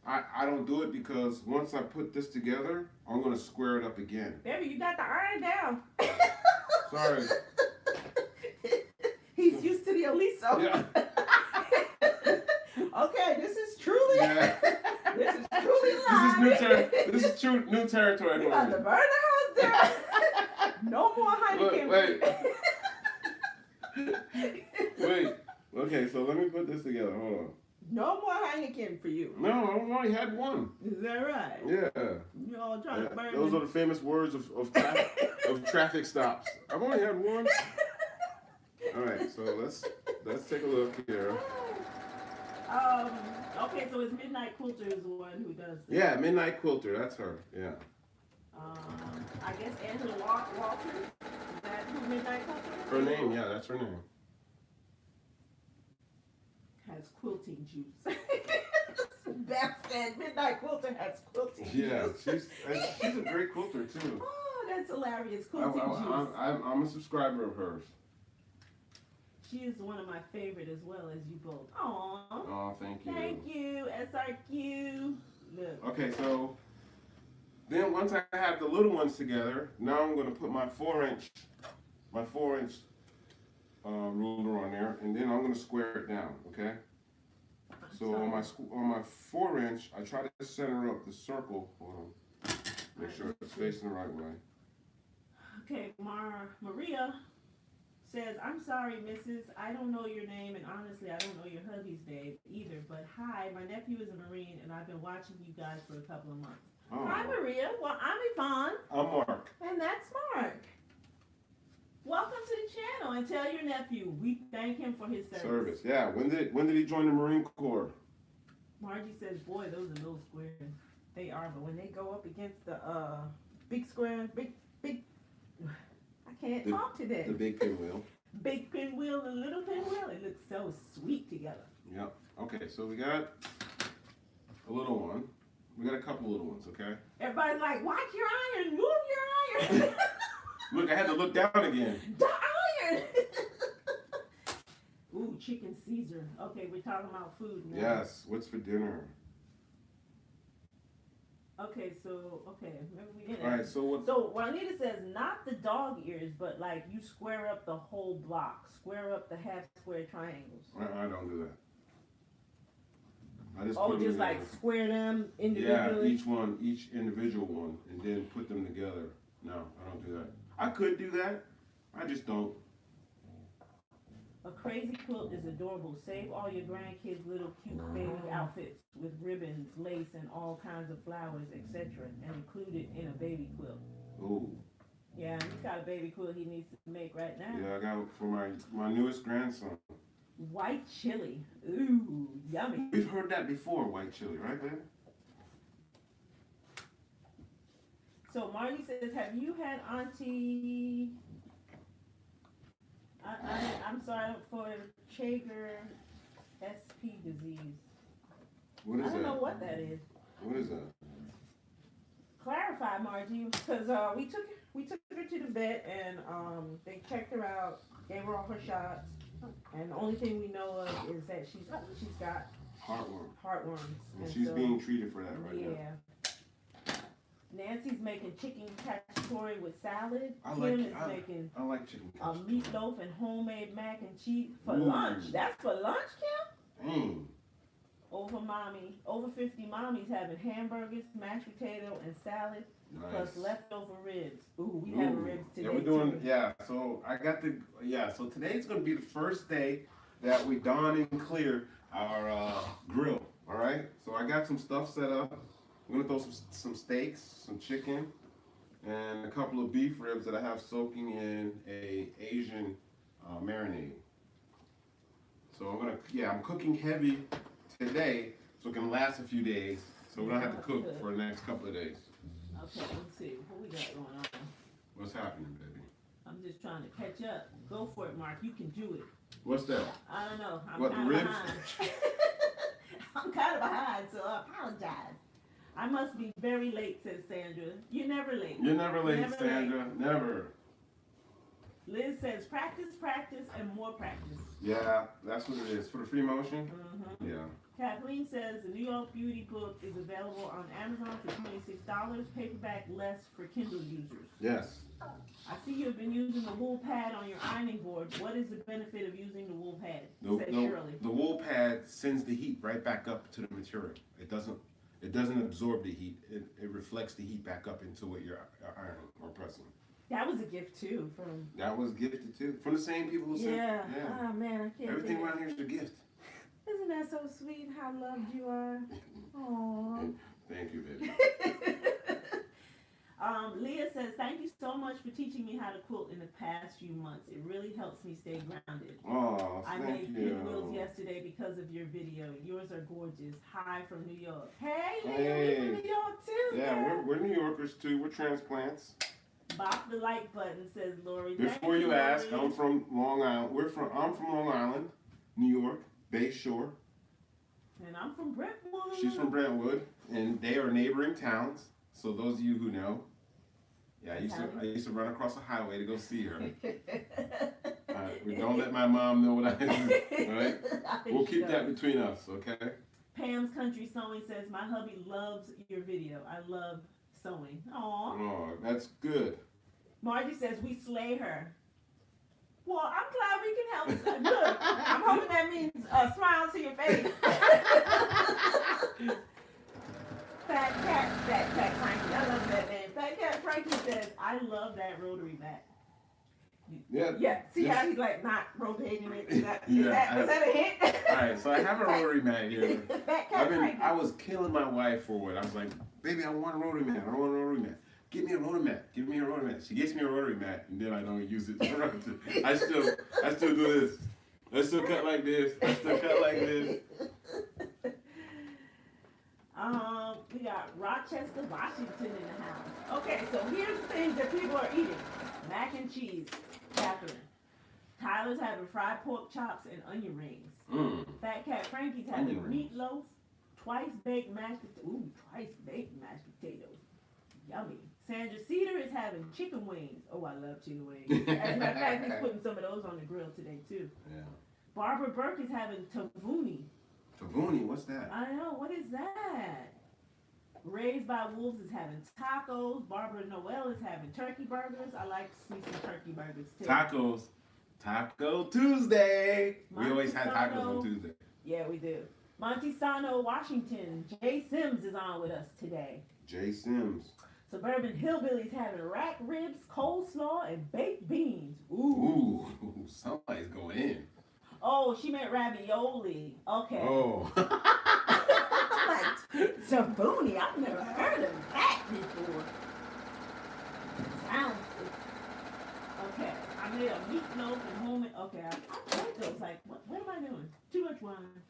I don't do it because once I put this together, I'm gonna square it up again. Baby, you got the iron down. Sorry. He's used to the Aliso. Yeah. Okay, this is truly. Yeah. This is truly live. This is new territory. You got to burn the house down. No more Heineken. Wait. Okay, so let me put this together. Hold on. No more Heineken for you. No, I've only had one. Is that right? Yeah. You all trying to burn. Those are the famous words of traffic stops. I've only had one. All right, so let's take a look here. Okay, so it's Midnight Quilter is the one who does this. Yeah, Midnight Quilter, that's her. Yeah. I guess Angela Walters. Is that who Midnight Quilter is? Her name, yeah, that's her name. Has quilting juice. Beth said Midnight Quilter has quilting juice. Yeah, she's a great quilter too. Oh, that's hilarious. Quilting juice. I'm a subscriber of hers. She is one of my favorite as well as you both. Aww. Oh, thank you. Thank you, SRQ. Look. Okay, so then once I have the little ones together, now I'm going to put my 4-inch ruler on there, and then I'm going to square it down. Okay. So on my 4-inch, I try to center up the circle. Hold on. Make sure it's facing the right way. Okay, Maria says, I'm sorry, Mrs. I don't know your name, and honestly, I don't know your hubby's name either. But hi, my nephew is a Marine, and I've been watching you guys for a couple of months. Oh. Hi, Maria. Well, I'm Yvonne. I'm Mark. And that's Mark. Welcome to the channel, and tell your nephew we thank him for his service. Yeah. When did he join the Marine Corps? Margie says, boy, those are little squares. They are, but when they go up against the big square, big. I can't talk today. The big pinwheel. Big pinwheel and little pinwheel. It looks so sweet together. Yep. Okay, so we got a little one. We got a couple little ones, okay? Everybody's like, watch your iron. Move your iron. Look, I had to look down again. The iron. Ooh, chicken Caesar. Okay, we're talking about food now. Yes. What's for dinner? Okay, remember we did it. All right, so what? So Juanita says not the dog ears, but like you square up the whole block, square up the half square triangles. I don't do that. I just just like square them individually. Yeah, each individual one, and then put them together. No, I don't do that. I could do that. I just don't. A crazy quilt is adorable. Save all your grandkids' little cute baby outfits with ribbons, lace, and all kinds of flowers, etc., and include it in a baby quilt. Ooh. Yeah, he's got a baby quilt he needs to make right now. Yeah, I got it for my newest grandson. White chili. Ooh, yummy. We've heard that before, white chili, right, baby? So Margie says, have you had Auntie... I'm sorry for Chager SP disease. What is that? I don't know what that is. What is that? Clarify, Margie, because we took her to the vet and they checked her out, gave her all her shots, and the only thing we know of is that she's got heartworms. And she's being treated for that right now. Yeah. Nancy's making chicken cacciatore with salad. I like chicken a meatloaf and homemade mac and cheese for lunch. That's for lunch, Kim? Dang. Over 50 mommies having hamburgers, mashed potato, and salad, plus leftover ribs. Ooh, we have ribs today. Yeah, we're doing, so I got so today's going to be the first day that we don and clear our grill, all right? So I got some stuff set up. We're going to throw some steaks, some chicken, and a couple of beef ribs that I have soaking in a Asian marinade. So I'm cooking heavy today so it can last a few days so we don't have to cook for the next couple of days. Okay, let's see. What we got going on? What's happening, baby? I'm just trying to catch up. Go for it, Mark. You can do it. What's that? I don't know. I'm what, kind the of ribs? behind. I'm kind of behind, so I apologize. I must be very late, says Sandra. You're never late. You're never late, Sandra. Late. Never. Liz says practice, practice, and more practice. Yeah, that's what it is. For the free motion? Mm-hmm. Yeah. Kathleen says the New York Beauty book is available on Amazon for $26, paperback less for Kindle users. Yes. I see you've been using the wool pad on your ironing board. What is the benefit of using the wool pad? The wool pad sends the heat right back up to the material. It doesn't absorb the heat. It reflects the heat back up into what you're ironing or pressing. That was a gift too That was gifted too from the same people who sent. Yeah. Oh man, I can't. Everything around here is a gift. Isn't that so sweet? How loved you are. Aww. Thank you, baby. Leah says, thank you so much for teaching me how to quilt in the past few months. It really helps me stay grounded. Oh, I thank made pinwheels yesterday because of your video. Yours are gorgeous. Hi from New York. Hey, Leah, we're from New York too. Yeah, we're New Yorkers too. We're transplants. Bop the like button, says Lori. Before you ask, I'm from Long Island. I'm from Long Island, New York, Bay Shore. And I'm from Brentwood. She's from Brentwood, and they are neighboring towns. So those of you who know, I used to run across the highway to go see her. Don't let my mom know what I do. All right? We'll keep that between us, okay? Pam's Country Sewing says, my hubby loves your video. I love sewing. Aww. Oh, that's good. Margie says, we slay her. Well, I'm glad we can help. Good. I'm hoping that means a smile to your face. Fat Cat Frankie. I love that name. Fat Cat Frankie says, I love that rotary mat. Yeah. See how he's like not rotating it? Was that a hint? Alright, so I have a rotary mat here. Fat Cat Frankie. I was killing my wife for it. I was like, baby, I want a rotary mat. Get me a rotary mat. Give me a rotary mat. She gets me a rotary mat, and then I don't use it. I still do this. I still cut like this. We got Rochester, Washington in the house. Okay, so here's the things that people are eating. Mac and cheese, Catherine. Tyler's having fried pork chops and onion rings. Fat Cat Frankie's having meatloaf, twice baked mashed potatoes. Yummy. Sandra Cedar is having chicken wings. Oh, I love chicken wings. As a matter of fact, he's putting some of those on the grill today, too. Yeah. Barbara Burke is having tavuni. Tavuni, what's that? I know. What is that? Raised by Wolves is having tacos. Barbara Noel is having turkey burgers. I like me some turkey burgers, too. Tacos. Taco Tuesday. We always had tacos on Tuesday. Yeah, we do. Montesano, Washington. Jay Sims is on with us today. Jay Sims. Suburban Hillbillies having rack ribs, coleslaw, and baked beans. Ooh, somebody's going in. Oh, she meant ravioli. Okay. Oh. I'm like, Sabuni, I've never heard of that before. Sounds good. Okay, I made a meatloaf and homemade. Okay, I like those. Like, what am I doing? Too much wine.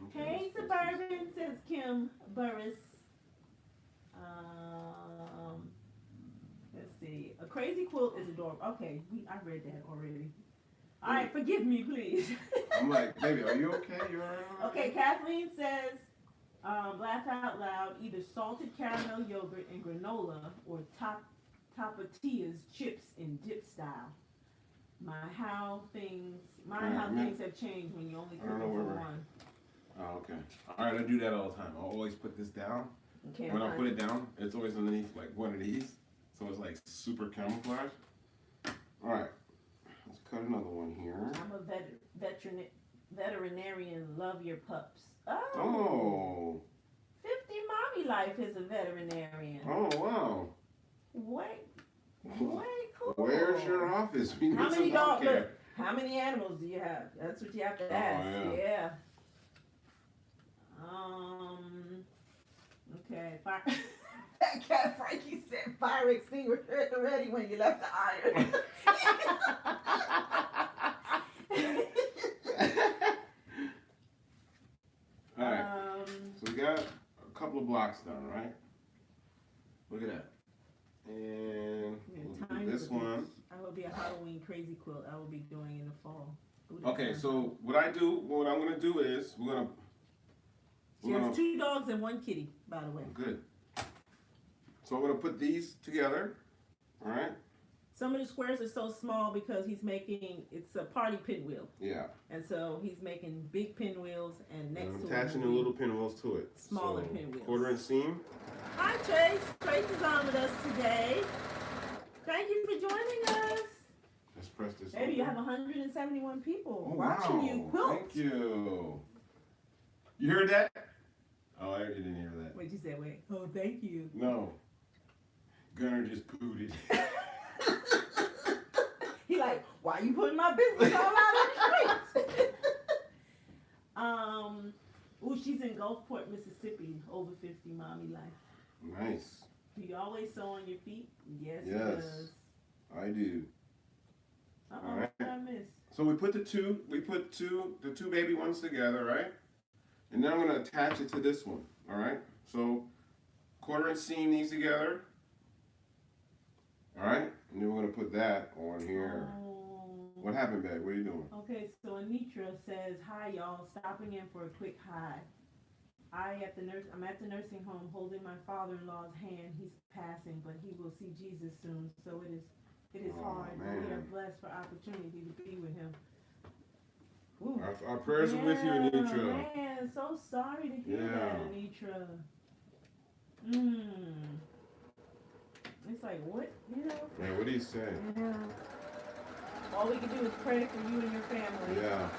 Okay, hey, Suburban, says Kim Burris. Let's see. A crazy quilt is adorable. Okay, I read that already. All right, forgive me, please. I'm like, baby, are you okay? You all right? Okay, Kathleen says, laugh out loud, either salted caramel yogurt and granola or Tapatia's chips in dip style. How things have changed when you only cook for one. Oh, okay. All right, I do that all the time. I'll always put this down. When I put it down, it's always underneath like one of these. So it's like super camouflage. All right. Let's cut another one here. I'm a veterinarian, love your pups. Oh. 50 Mommy Life is a veterinarian. Oh, wow. Way cool. Where's your office? We need How many some dog dogs? care. How many animals do you have? That's what you have to ask. Yeah. Okay. That cat Frankie said fire extinguisher at the ready when you left the iron. All right. So we got a couple of blocks done, right? Look at that. And we'll do this one. I will be a Halloween crazy quilt. I will be doing in the fall. Okay, so what I'm gonna do is she has 2 dogs and 1 kitty, by the way. Good. So I'm gonna put these together. All right. Some of the squares are so small because it's a party pinwheel. Yeah. And so he's making big pinwheels and next to attaching the little pinwheels to it. Smaller pinwheels. 1/4 inch seam. Hi Trace. Trace is on with us today. Thank you for joining us. Let's press this. Maybe you have 171 people wow. watching you quilt. Thank you. You heard that? Oh, I already didn't hear that. Wait, you said wait. Oh, thank you. No. Gunner just pooted. He like, why you putting my business all out on the streets? Oh, she's in Gulfport, Mississippi. Over 50 Mommy Life. Nice. Do you always sew on your feet? Yes. I do. All right. What I missed? So we put the two baby ones together, right? And then I'm gonna attach it to this one. All right. So 1/4 inch seam these together. All right. And then we're gonna put that on here. Oh. What happened, babe? What are you doing? Okay. So Anitra says, "Hi, y'all. Stopping in for a quick hi. I'm at the nursing home holding my father-in-law's hand. He's passing, but he will see Jesus soon. So it is hard. But we are blessed for opportunity to be with him." Our prayers are with you, Anitra. Man, so sorry to hear that, Anitra. It's like, what? You know? Yeah, what do you say? Yeah. All we can do is pray for you and your family. Yeah.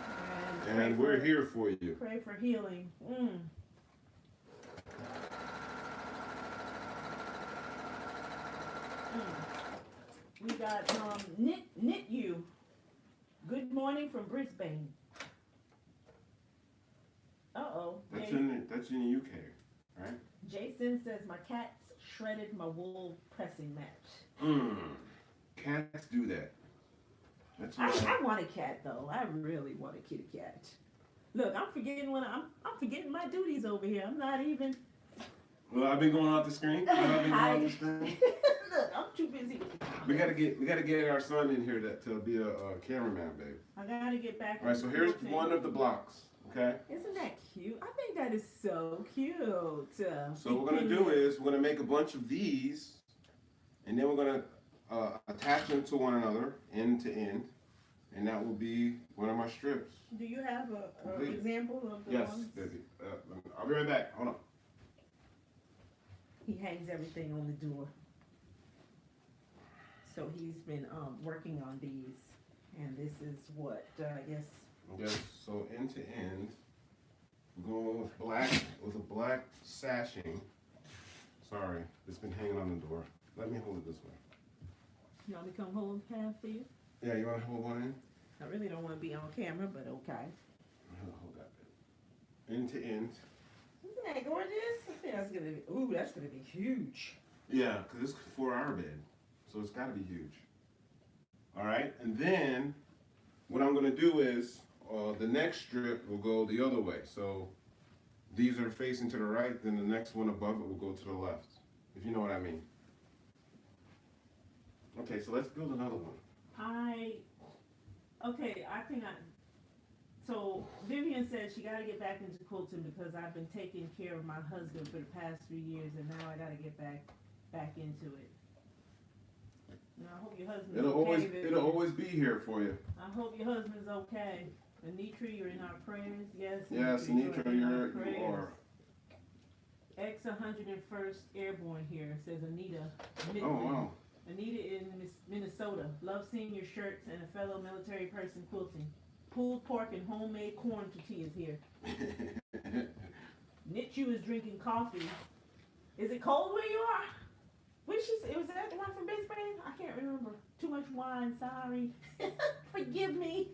And we're here for you. Pray for healing. We got knit you. Good morning from Brisbane. Uh-oh. That's in the UK, right? Jason says my cats shredded my wool pressing match. Cats do that. That's I want a cat though. I really want a kitty cat. Look, I'm forgetting my duties over here. I'm not even. Well, I've been going off the screen. Look, I'm too busy. We gotta get our son in here to be a cameraman, babe. I gotta get back. All right, so here's one of the blocks. Okay. Isn't that cute? I think that is so cute. So what we're gonna do is we're gonna make a bunch of these, and then we're gonna attach them to one another, end to end, and that will be one of my strips. Do you have an example of the ones? Yes, baby. I'll be right back. Hold on. He hangs everything on the door. So he's been working on these, and this is what I guess. Yes. So end to end, we're going with a black sashing. Sorry, it's been hanging on the door. Let me hold it this way. You want me to come hold half for you? Yeah, you want to hold one in? I really don't want to be on camera, but okay. Hold that bit. End to end. Isn't that gorgeous? I think that's gonna be huge. Yeah, because it's 4-hour bed, so it's got to be huge. All right, and then what I'm going to do is the next strip will go the other way. So these are facing to the right, then the next one above it will go to the left, if you know what I mean. Okay, so let's build another one. So Vivian said she got to get back into quilting because I've been taking care of my husband for the past 3 years, and now I got to get back into it. And I hope your husband's okay. It'll always be here for you. I hope your husband's okay. Anitra, you're in our prayers. Yes. Yes, Anitra, you are. X-101st Airborne here says Anita. Oh wow. Anita in Minnesota. Love seeing your shirts and a fellow military person quilting. pulled pork and homemade corn tortillas here. Nichu is drinking coffee. Is it cold where you are? Which is, was that the one from Brisbane? I can't remember. Too much wine, sorry. Forgive me.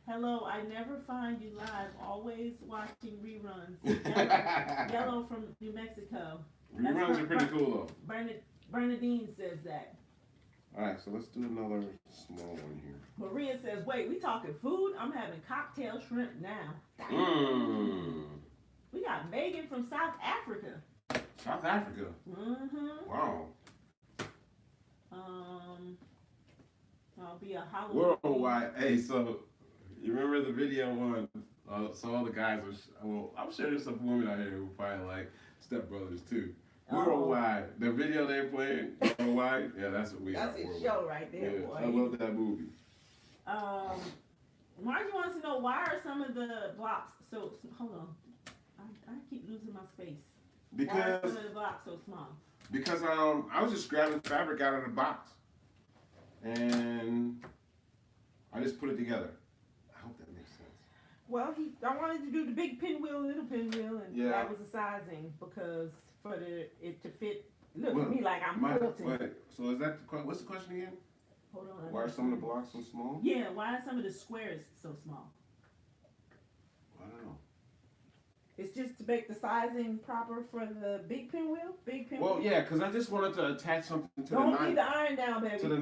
Hello, I never find you live. Always watching reruns. Yellow from New Mexico. Reruns are pretty cool though. Bernadine says that. Alright, so let's do another small one here. Maria says, wait, we talking food? I'm having cocktail shrimp now. Mmm. We got Megan from South Africa. South Africa? Mm-hmm. Wow. I'll be a Halloween. Worldwide. Hey, so you remember the video on? So all the guys are. Well, I'm sure there's some women out here who probably like Step Brothers too. Worldwide. The video they're playing. Worldwide. Yeah, that's what we. That's his show right there, yeah, boy. I love that movie. Margie wants to know why are some of the blocks so. Hold on. I keep losing my space. Why are some of the blocks so small? Because I was just grabbing fabric out of the box, and I just put it together. I hope that makes sense. Well, I wanted to do the big pinwheel, little pinwheel, and that was the sizing because for it to fit. Look at me like I'm quilting. Wait, so is that what's the question again? Hold on. Why are some of the blocks so small? Yeah, why are some of the squares so small? I don't know. It's just to make the sizing proper for the big pinwheel? Well, yeah, because I just wanted to attach something to Don't leave the iron down, baby. To the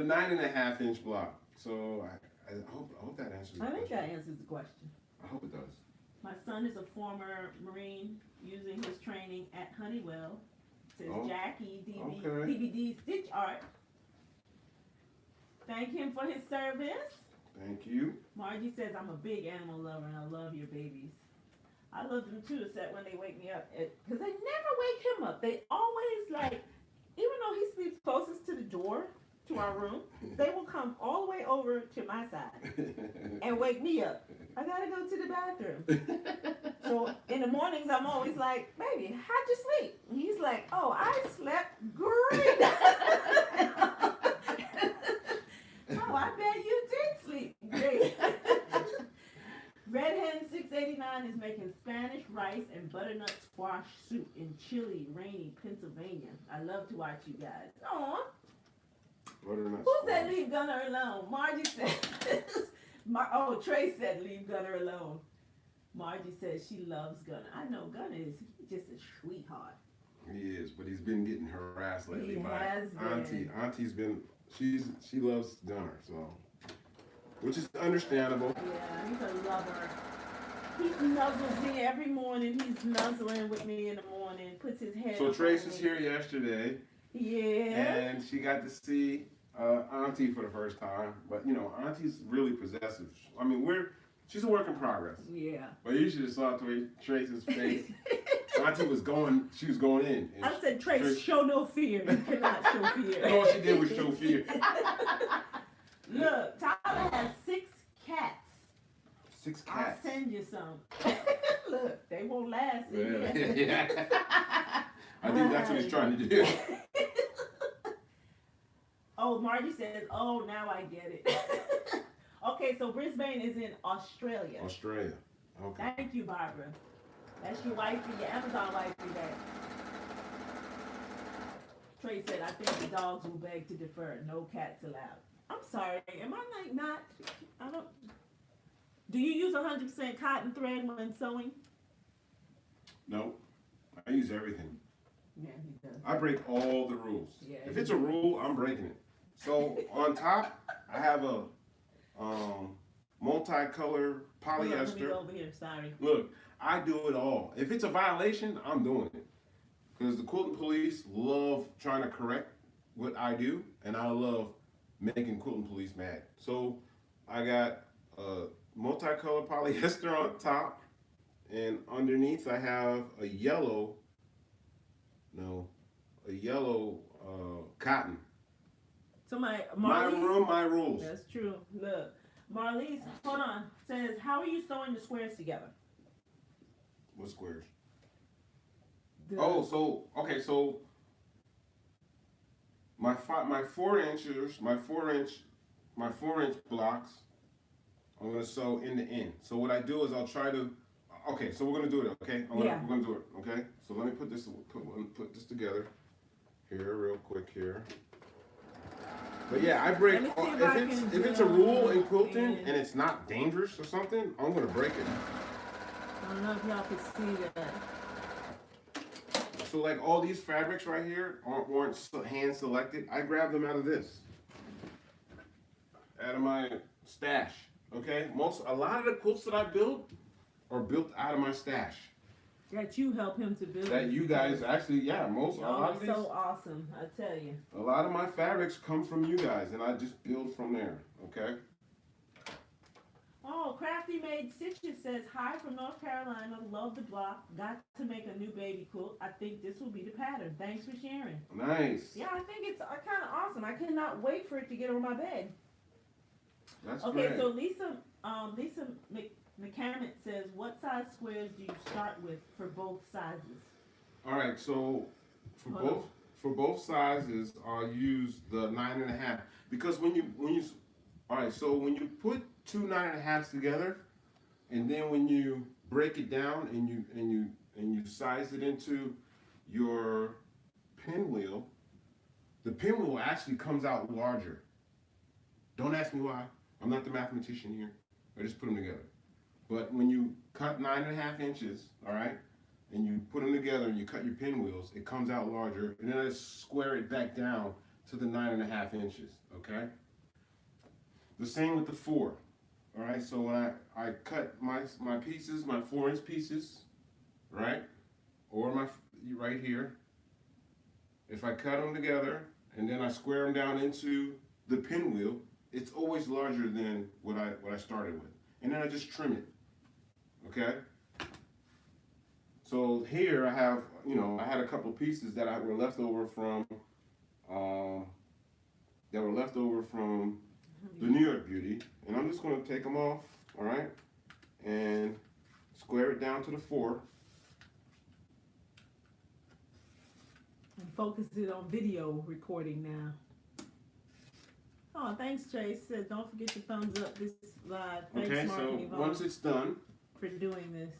9.5 inch block. So I hope that answers the question. I think that answers the question. I hope it does. My son is a former Marine using his training at Honeywell. Says Jackie, DVD Stitch Art. Thank him for his service. Thank you. Margie says, I'm a big animal lover and I love your babies. I love them too, except when they wake me up. Because they never wake him up. They always like, even though he sleeps closest to the door, to our room, they will come all the way over to my side and wake me up. I gotta go to the bathroom. So in the mornings, I'm always like, baby, how'd you sleep? And he's like, oh, I slept great. Oh, I bet you did sleep great. Red Hen 689 is making Spanish rice and butternut squash soup in chilly, rainy Pennsylvania. I love to watch you guys. Aw. Who said leave Gunner alone? Margie said. Trey said leave Gunner alone. Margie says she loves Gunner. I know Gunner is just a sweetheart. He is, but he's been getting harassed lately by Auntie. Auntie's been she loves Gunner, so which is understandable. Yeah, he's a lover. He nuzzles me every morning. He's nuzzling with me in the morning. Puts his head. So Trace was here yesterday. Yeah. And she got to see Auntie for the first time. But you know, Auntie's really possessive. I mean, she's a work in progress. Yeah. But you should have saw Trace's face. Auntie was going in. I said, Trace, show no fear. You cannot show fear. All she did was show fear. Look, Tyler has 6 cats. 6 cats. I'll send you some. Look, they won't last. Yeah. I think that's what he's trying to do. Oh, Margie says, oh, now I get it. Okay, so Brisbane is in Australia. Australia. Okay. Thank you, Barbara. That's your wifey, your Amazon wifey there. Trey said, I think the dogs will beg to defer. No cats allowed. I'm sorry. Am I like not? I don't. Do you use 100% cotton thread when sewing? No. I use everything. Yeah, he does. I break all the rules. Yeah, if it's a rule, I'm breaking it. So on top, I have a multicolor polyester. Let me go over here. Sorry. Look, I do it all. If it's a violation, I'm doing it. Because the quilting police love trying to correct what I do, and I love making quilting police mad. So I got a multicolor polyester on top, and underneath I have a yellow cotton. So my room, my rules. That's true. Look, Marlies, hold on. Says, how are you sewing the squares together? What squares? So my 4 inch my 4-inch blocks, I'm gonna sew end to end. So what I do is I'll try to, okay, so we're gonna do it, okay? We're gonna do it, okay? So let me put this together here real quick here. But yeah, I break, if it's a rule in quilting and it's not dangerous or something, I'm gonna break it. I don't know if y'all can see that. So like all these fabrics right here weren't hand selected. I grabbed them out of this, out of my stash. Okay, a lot of the quilts that I build are built out of my stash. That you help him to build. That you guys actually, a lot of these. So awesome, I tell you. A lot of my fabrics come from you guys, and I just build from there. Okay. Oh, Crafty Made Stitches says, hi from North Carolina, love the block, got to make a new baby quilt. I think this will be the pattern. Thanks for sharing. Nice. Yeah, I think it's kind of awesome. I cannot wait for it to get on my bed. That's okay, great. so Lisa McCarran says, what size squares do you start with for both sizes? All right, so for both sizes, I'll use the 9.5 because when you all right, so when you put two 9.5s together, and then when you break it down and you size it into your pinwheel, the pinwheel actually comes out larger. Don't ask me why. I'm not the mathematician here. I just put them together. But when you cut 9.5 inches, all right, and you put them together and you cut your pinwheels, it comes out larger, and then I just square it back down to the 9.5 inches, okay? The same with the 4, all right? So when I cut my pieces, my 4-inch pieces, right, or my right here, if I cut them together and then I square them down into the pinwheel, it's always larger than what I started with, and then I just trim it, okay? So here I have, I had a couple pieces that were left over from the New York Beauty, and I'm just going to take them off, all right, and square it down to the 4. And focus it on video recording now. Oh, thanks, Chase. Said, don't forget to thumbs up this live. Thanks, okay, Marketing so once it's done, for doing this.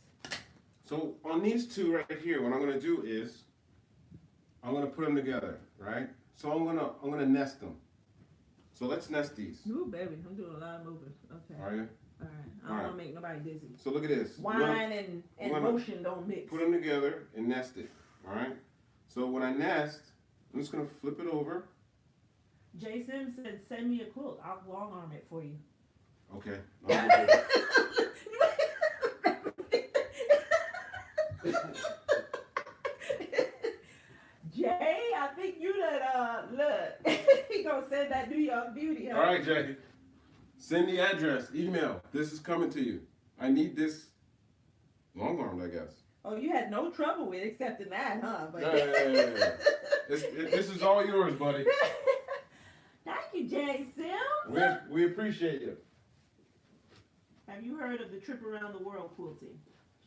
So on these two right here, what I'm going to do is I'm going to put them together, right? So I'm gonna nest them. So let's nest these. Ooh, baby, I'm doing a lot of moving. Okay. Are you? All right. I don't want to make nobody dizzy. So look at this. Wine and motion don't mix. Put them together and nest it. All right. So when I nest, I'm just gonna flip it over. Jason said, "Send me a quilt. I'll long arm it for you." Okay. Jay, I think you done look. He gonna send that New York Beauty. Huh? All right, Jay. Send the address, email. This is coming to you. I need this long armed, I guess. Oh, you had no trouble with accepting that, huh? But yeah. This is all yours, buddy. Thank you, Jay Sims. We appreciate you. Have you heard of the trip around the world quilting?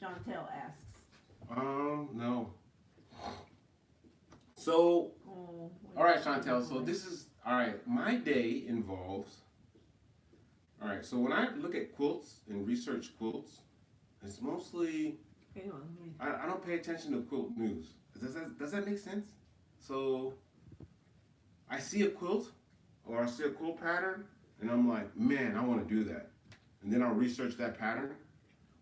Chantel asks. No. So, all right, Chantel. So this is all right. My day involves. All right. So when I look at quilts and research quilts, it's mostly. Hang on. I don't pay attention to quilt news. Does that make sense? So I see a quilt or I see a quilt pattern, and I'm like, man, I want to do that. And then I'll research that pattern,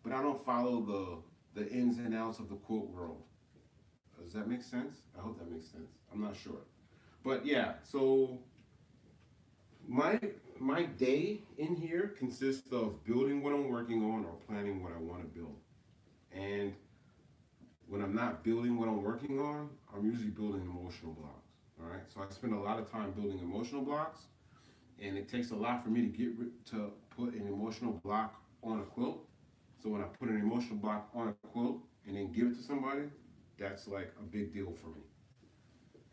but I don't follow the ins and outs of the quilt world. Does that make sense? I hope that makes sense. I'm not sure. But yeah, so my day in here consists of building what I'm working on or planning what I want to build. And when I'm not building what I'm working on, I'm usually building emotional blocks. All right, so I spend a lot of time building emotional blocks, and it takes a lot for me to put an emotional block on a quilt. So when I put an emotional block on a quilt and then give it to somebody, that's like a big deal for me.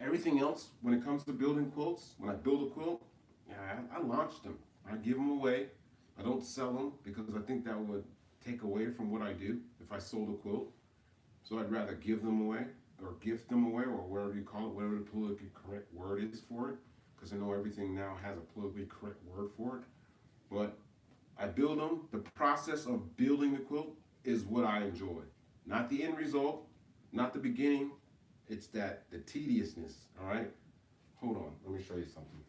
Everything else, when it comes to building quilts, when I build a quilt, yeah, I launch them. I give them away. I don't sell them because I think that would take away from what I do if I sold a quilt. So I'd rather give them away or gift them away or whatever you call it, whatever the politically correct word is for it. because I know everything now has a politically correct word for it. But I build them. The process of building the quilt is what I enjoy. Not the end result, not the beginning. It's the tediousness, all right? Hold on, let me show you something.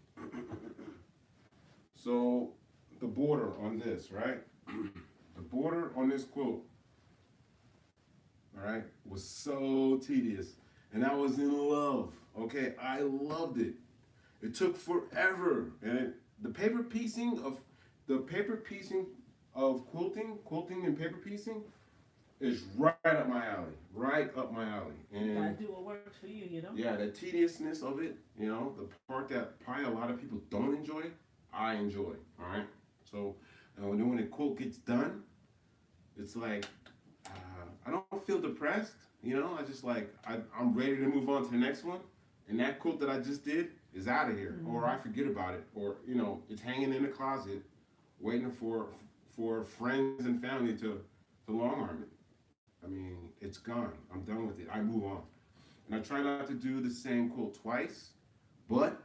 So the border on this, right? The border on this quilt, all right, was so tedious. And I was in love, okay? I loved it. It took forever. And the paper piecing of quilting and paper piecing is right up my alley, And you gotta do what works for you, you know? Yeah, the tediousness of it, you know, the part that probably a lot of people don't enjoy, I enjoy, all right? So when the quilt gets done, it's like, I don't feel depressed, you know? I just like, I'm ready to move on to the next one. And that quilt that I just did is out of here, or I forget about it, or, you know, it's hanging in the closet, waiting for friends and family to long arm it. I mean, it's gone. I'm done with it. I move on. And I try not to do the same quilt twice, but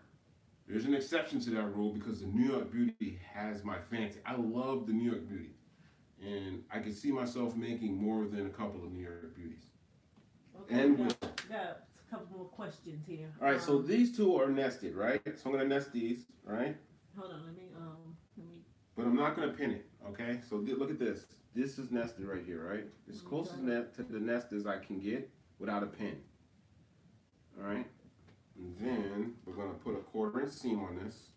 there's an exception to that rule because the New York Beauty has my fancy. I love the New York Beauty. And I can see myself making more than a couple of New York Beauties. Okay, And we got a couple more questions here. All right, so these two are nested, right? So I'm gonna nest these, right? Hold on, let me. But I'm not gonna pin it, okay? So look at this. This is nested right here, right? As close to the nest as I can get without a pin. All right? And then we're gonna put a 1/4" seam on this,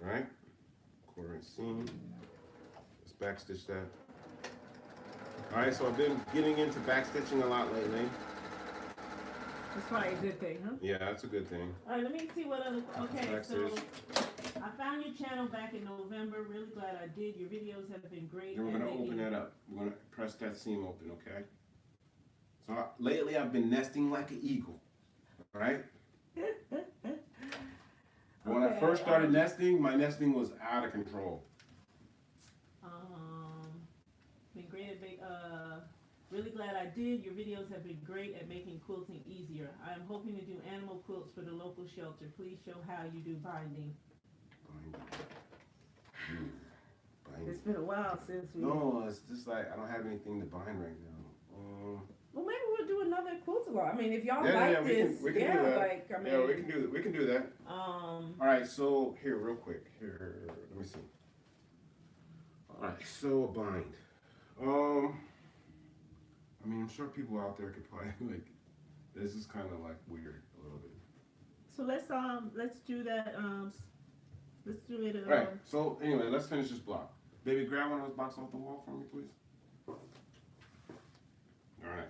right? 1/4" seam. Let's backstitch that. All right, so I've been getting into backstitching a lot lately. That's probably a good thing, huh? Yeah, that's a good thing. All right, let me see what other. Okay, Backstitch. so I found your channel back in November. Really glad I did. Your videos have been great. Then we're gonna open that up. We're gonna press that seam open, okay? So lately I've been nesting like an eagle, all right? When I first started nesting, my nesting was out of control. Been great at really glad I did. Your videos have been great at making quilting easier. I am hoping to do animal quilts for the local shelter. Please show how you do binding. Binding. It's been a while since we. No, it's just like I don't have anything to bind right now. Well, maybe we'll do another quilt-along. I mean, if y'all like this, we can do that. like, I mean, yeah, we can do that. All right, so here, real quick, let me see. All right, so a bind. I mean, I'm sure people out there could probably like. This is kind of like weird a little bit. So let's do that. Let's do it. All right. So anyway, let's finish this block. Baby, grab one of those blocks off the wall for me, please. All right.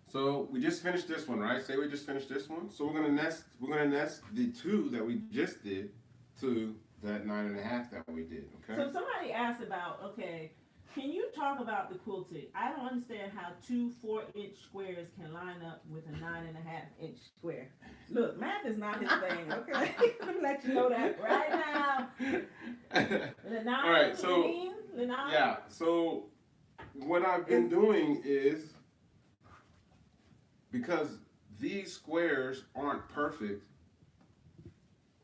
So we just finished this one, right? Say we just finished this one. So we're gonna nest the 2 that we just did to that 9.5 that we did. Okay. So somebody asked about, okay, can you talk about the quilting? I don't understand how 2 4-inch squares can line up with a 9.5-inch square. Look, math is not his thing, okay? Let me let you know that right now. All right, so yeah, so what I've been doing is, because these squares aren't perfect,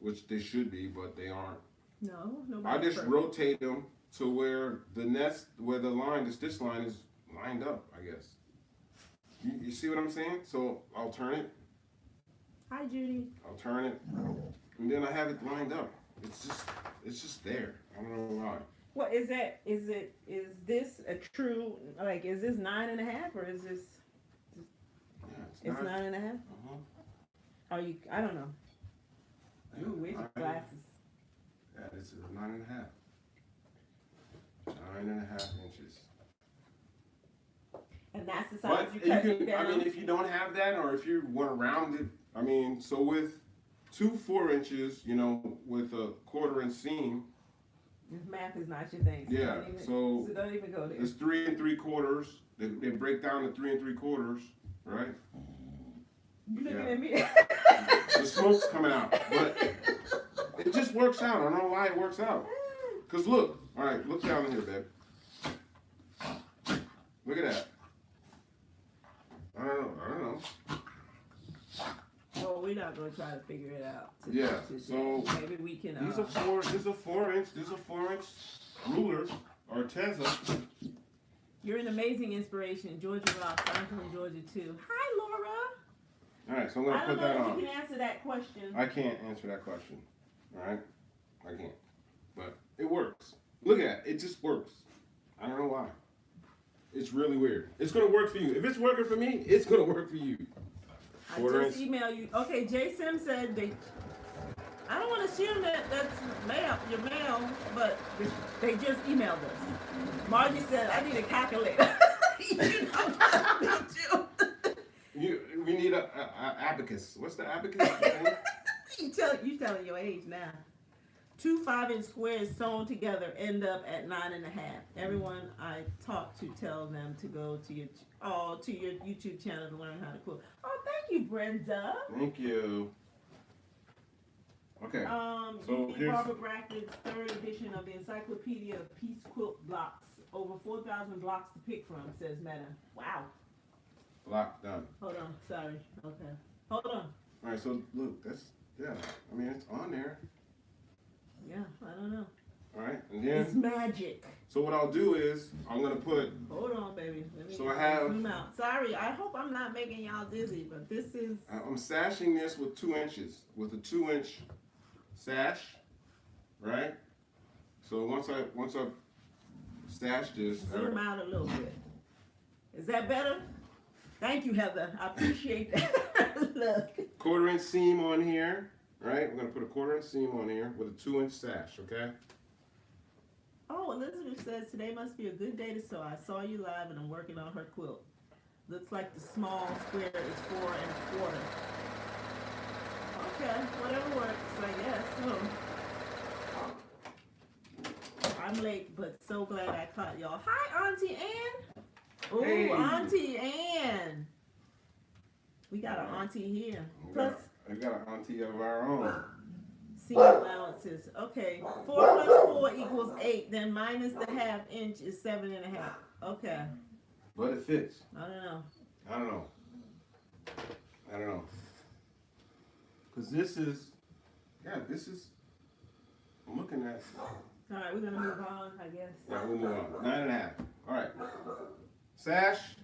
which they should be, but they aren't. No, I just rotate them to where the line, this line is lined up, I guess. You see what I'm saying? So I'll turn it. Hi, Judy. I'll turn it, and then I have it lined up. It's just there. I don't know why. What is that? Is this a true, like, is this 9.5 or is this? Yeah, it's 9.5. Are you? I don't know. Yeah, Ooh, where's your glasses? Yeah, this is 9.5. 9.5 inches. And that's the size But you cut it down? I mean, if you don't have that, or if you want to round it, I mean, so with 2 4-inches, you know, with a 1/4" seam. Math is not your thing. Yeah, so don't even go there. It's 3 3/4. They break down to 3 3/4, right? You looking at me? The smoke's coming out, but it just works out. I don't know why it works out. Cause look, all right, look down here, babe. Look at that. I don't know. Oh, we're not gonna try to figure it out. So maybe we can. These are 4-inch ruler or Teza. You're an amazing inspiration. Georgia rocks. I'm from Georgia too. Hi, Laura. All right, so I'm gonna put that on. I don't know if you can answer that question. I can't answer that question. All right, I can't. But it works. Look at it. It just works. I don't know why. It's really weird. It's gonna work for you. If it's working for me, it's gonna work for you. I just emailed you. Okay, J Sim said they. I don't want to assume that that's your mail, but they just emailed us. Margie said, I need a calculator. We need a abacus. What's the abacus? You telling your age now. 2 5-inch squares sewn together end up at 9.5. Everyone I talk to tells them to go to your YouTube channel to learn how to quilt. Oh, thank you, Brenda. Thank you. Okay. So here's Barbara Brackett's 3rd edition of the Encyclopedia of Piece Quilt Blocks. Over 4,000 blocks to pick from, says Meta. Wow. Block done. Hold on. Sorry. Okay. Hold on. All right. So look, it's on there. Yeah, I don't know. All right, and then it's magic. So what I'll do is I'm gonna put. Hold on, baby. So I have. Zoom out. Sorry, I hope I'm not making y'all dizzy, but this is. I'm sashing this with 2 inches, with a 2-inch sash, right? So once I stash this. Zoom out a little bit. Is that better? Thank you, Heather. I appreciate that. Look. 1/4-inch seam on here. Right, we're gonna put a 1/4-inch seam on here with a 2-inch sash, okay? Oh, Elizabeth says today must be a good day to sew. I saw you live and I'm working on her quilt. Looks like the small square is 4 1/4. Okay, whatever works, I guess. I'm late, but so glad I caught y'all. Hi, Auntie Ann. Oh, hey. Auntie Ann. We got an auntie here. Plus. We got an auntie of our own. Seam allowances. Okay. 4 plus 4 equals 8. Then minus the 1/2 inch is 7.5. Okay. But it fits. I don't know. Because this is, I'm looking at. All right, we're going to move on, I guess. Yeah, we'll move on. 9.5. All right. Sash.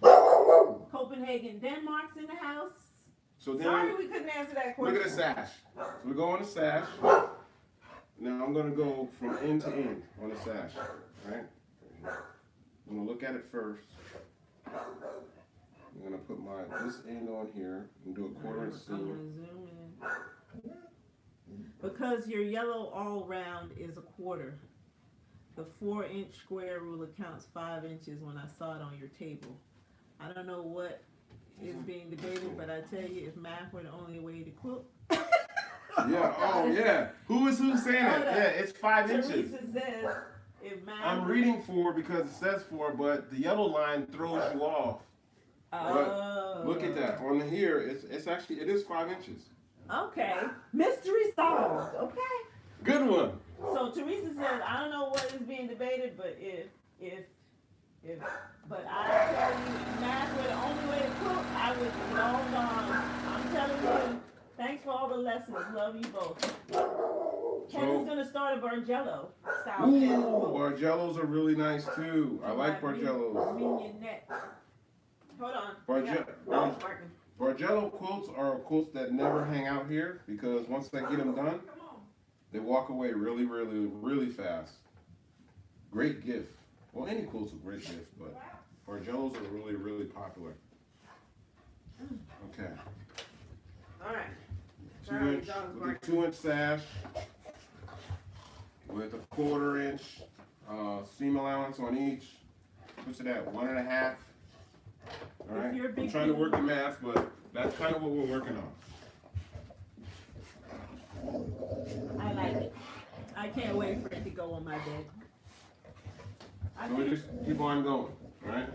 Copenhagen, Denmark's in the house. So then, sorry we couldn't answer that question. Look at the sash. So we go on the sash. Now I'm going to go from end to end on the sash. Right? I'm going to look at it first. I'm going to put this end on here and do a 1/4-inch seam. I'm going to zoom in. Because your yellow all round is a 1/4. The 4-inch square ruler counts 5 inches when I saw it on your table. I don't know what is being debated, but I tell you, if math were the only way to quilt. Yeah, oh yeah. Who's saying it? Yeah, it's 5 inches. Teresa says, if math I'm reading 4 because it says 4, but the yellow line throws you off. Oh. Look at that. On here, it's actually, it is 5 inches. Okay. Mystery solved. Okay. Good one. So Teresa says, I don't know what is being debated, but but I tell you, if math were the only way to cook, I would be long gone. I'm telling you, thanks for all the lessons. Love you both. Kevin's going to start a Bargello style. Ooh, Bargellos are really nice too. I like Bargellos. Mignonette. Hold on. Bargello quilts are quilts that never hang out here because once they get them done, they walk away really, really, really fast. Great gift. Well, any quilt's a great gift, but Bargellos are really, really popular. Okay. All right. 2-inch with a 2-inch sash with a 1/4-inch seam allowance on each. What's it at? 1.5. All right. I'm trying to work the math, but that's kind of what we're working on. I like it. I can't wait for it to go on my bed. So we just keep on going, right?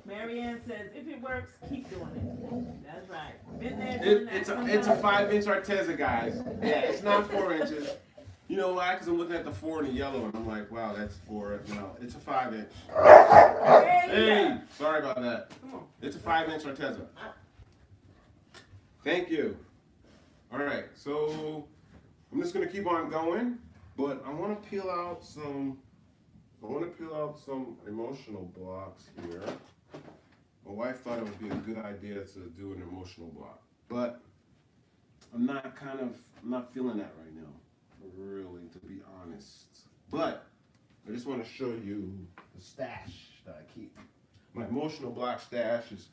Marianne says, if it works, keep doing it. That's right. Been there, it's a 5-inch Arteza, guys. Yeah, it's not 4 inches. You know why? Because I'm looking at the 4 in the yellow, and I'm like, wow, that's 4. No, it's a 5-inch. Hey, sorry about that. It's a 5-inch Arteza. Thank you. All right, so I'm just gonna keep on going, but I want to peel out some. I want to peel out some emotional blocks here. My wife thought it would be a good idea to do an emotional block, but I'm not feeling that right now, really, to be honest. But I just want to show you the stash that I keep. My emotional block stash is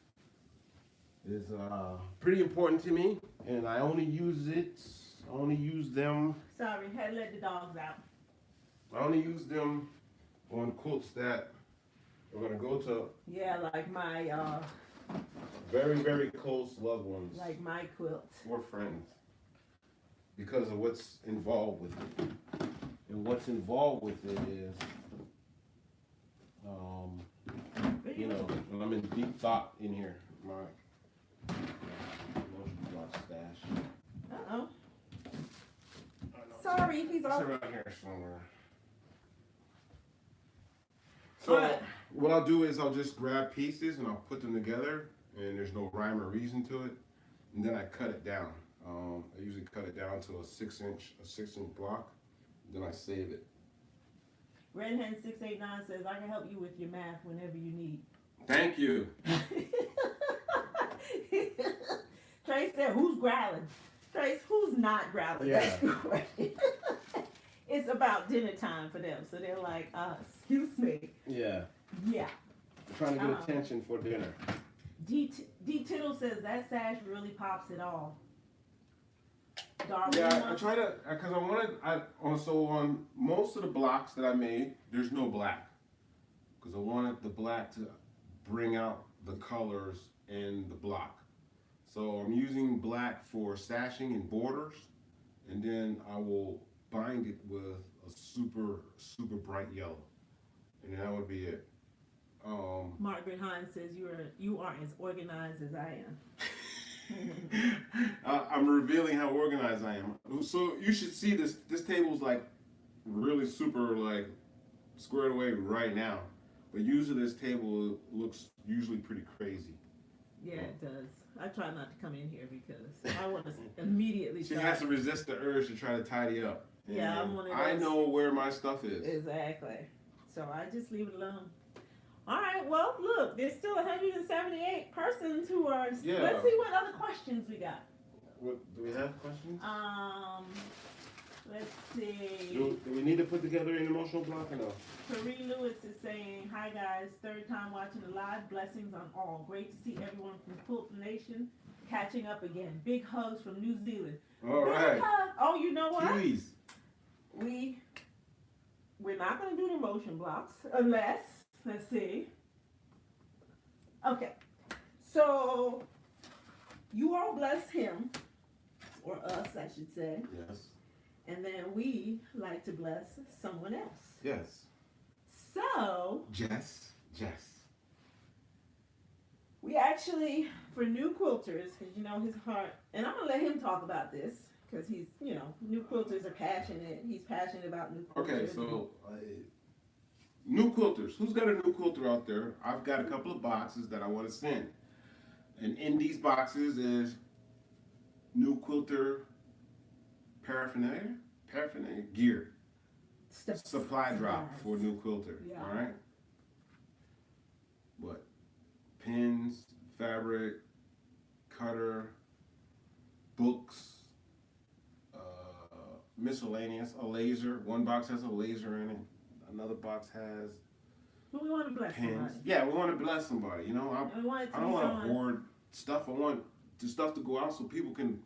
pretty important to me, and I only use them. Sorry, had to let the dogs out. I only use them on quilts that are gonna go to like my very, very close loved ones. Like my quilt. Or friends. Because of what's involved with it. And what's involved with it is, when I'm in deep thought in here, my emotional block stash. Uh-oh. Sorry, he's off. It's around here somewhere. So what I'll do is I'll just grab pieces and I'll put them together, and there's no rhyme or reason to it, and then I cut it down. I usually cut it down to a 6-inch block, then I save it. Redhead 689 says I can help you with your math whenever you need. Thank you. Trace said, "Who's growling?" Trace, who's not growling? Yeah. That's the question. It's about dinner time for them, so they're like, "Excuse me." Yeah. Yeah. I'm trying to get attention for dinner. D Tittle says that sash really pops it all. Darrell, Yeah, I try to, because so on most of the blocks that I made, there's no black. Because I wanted the black to bring out the colors in the block. So I'm using black for sashing and borders, and then I will bind it with a super, super bright yellow. And that would be it. Margaret Hines says you are as organized as I am. I'm revealing how organized I am. So you should see this. This table's like really super like squared away right now. But usually this table looks usually pretty crazy. Yeah, it does. I try not to come in here because I want to immediately. She has to resist the urge to try to tidy up. Yeah, I'm one of those. I know where my stuff is. Exactly. So I just leave it alone. All right, well, look, there's still 178 persons who are. Yeah. Let's see what other questions we got. What, do we have questions? Let's see. Do we need to put together an emotional block or no? Marie Lewis is saying, "Hi guys, third time watching the live. Blessings on all. Great to see everyone from Quilt Nation catching up again. Big hugs from New Zealand." All right. Big hug. Oh, you know what? Please. We're not going to do the emotion blocks unless, let's see. Okay, so you all bless him, or us, I should say. Yes. And then we like to bless someone else. Yes. So. Jess. We actually, for new quilters, because you know his heart, and I'm going to let him talk about this. Because he's, new quilters are passionate. He's passionate about new quilters. Okay, so new quilters. Who's got a new quilter out there? I've got a couple of boxes that I want to send. And in these boxes is new quilter paraphernalia gear. Supply drop for new quilter. Yeah. All right? What? Pins, fabric, cutter, books, miscellaneous, a laser. One box has a laser in it. Another box has But we want to bless pins. somebody. Yeah, we want to bless somebody. I don't want to hoard stuff. I want the stuff to go out so people can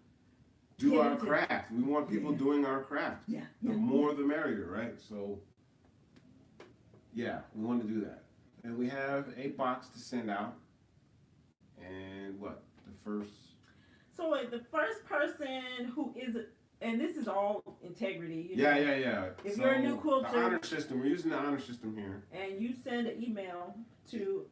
do our craft. We want people doing our craft. Yeah. The more the merrier, right? So, yeah, we want to do that. And we have a box to send out. And what? The first... So the first person who is... And this is all integrity. Yeah. If you're a new quilter, the honor system, we're using the honor system here. And you send an email to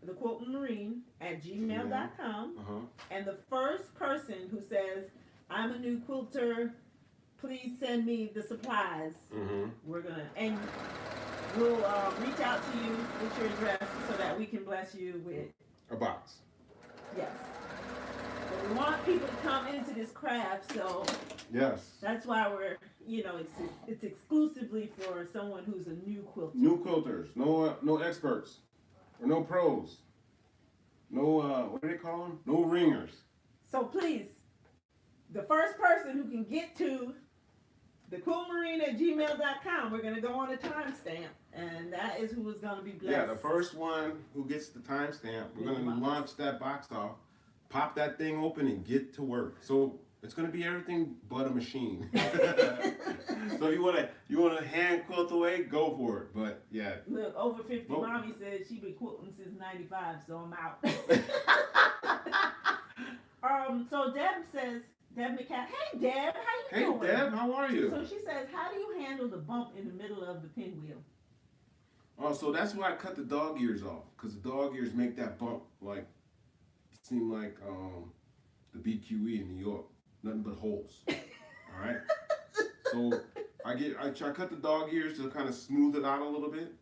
the Quilting Marine at gmail.com. And the first person who says, "I'm a new quilter, please send me the supplies," we're going to, and we'll reach out to you with your address so that we can bless you with a box. Yes. So want people to come into this craft, so yes, that's why we're, it's exclusively for someone who's a new quilter. New quilters, no experts, or no pros, no what do they call them? No ringers. So please, the first person who can get to the quiltmarine@gmail.com, we're gonna go on a timestamp, and that is who is gonna be blessed. Yeah, the first one who gets the timestamp, we're gonna launch that box off, pop that thing open, and get to work. So it's gonna be everything but a machine. So if you wanna hand quilt away, go for it. But yeah. Look, over 50 mommy said she been quilting since '95, so I'm out. So Deb says, Deb McCall, hey Deb, how you doing? Hey Deb, how are you? So she says, how do you handle the bump in the middle of the pinwheel? Oh, so that's why I cut the dog ears off, because the dog ears make that bump like seem like the BQE in New York, nothing but holes. All right. So I cut the dog ears to kind of smooth it out a little bit.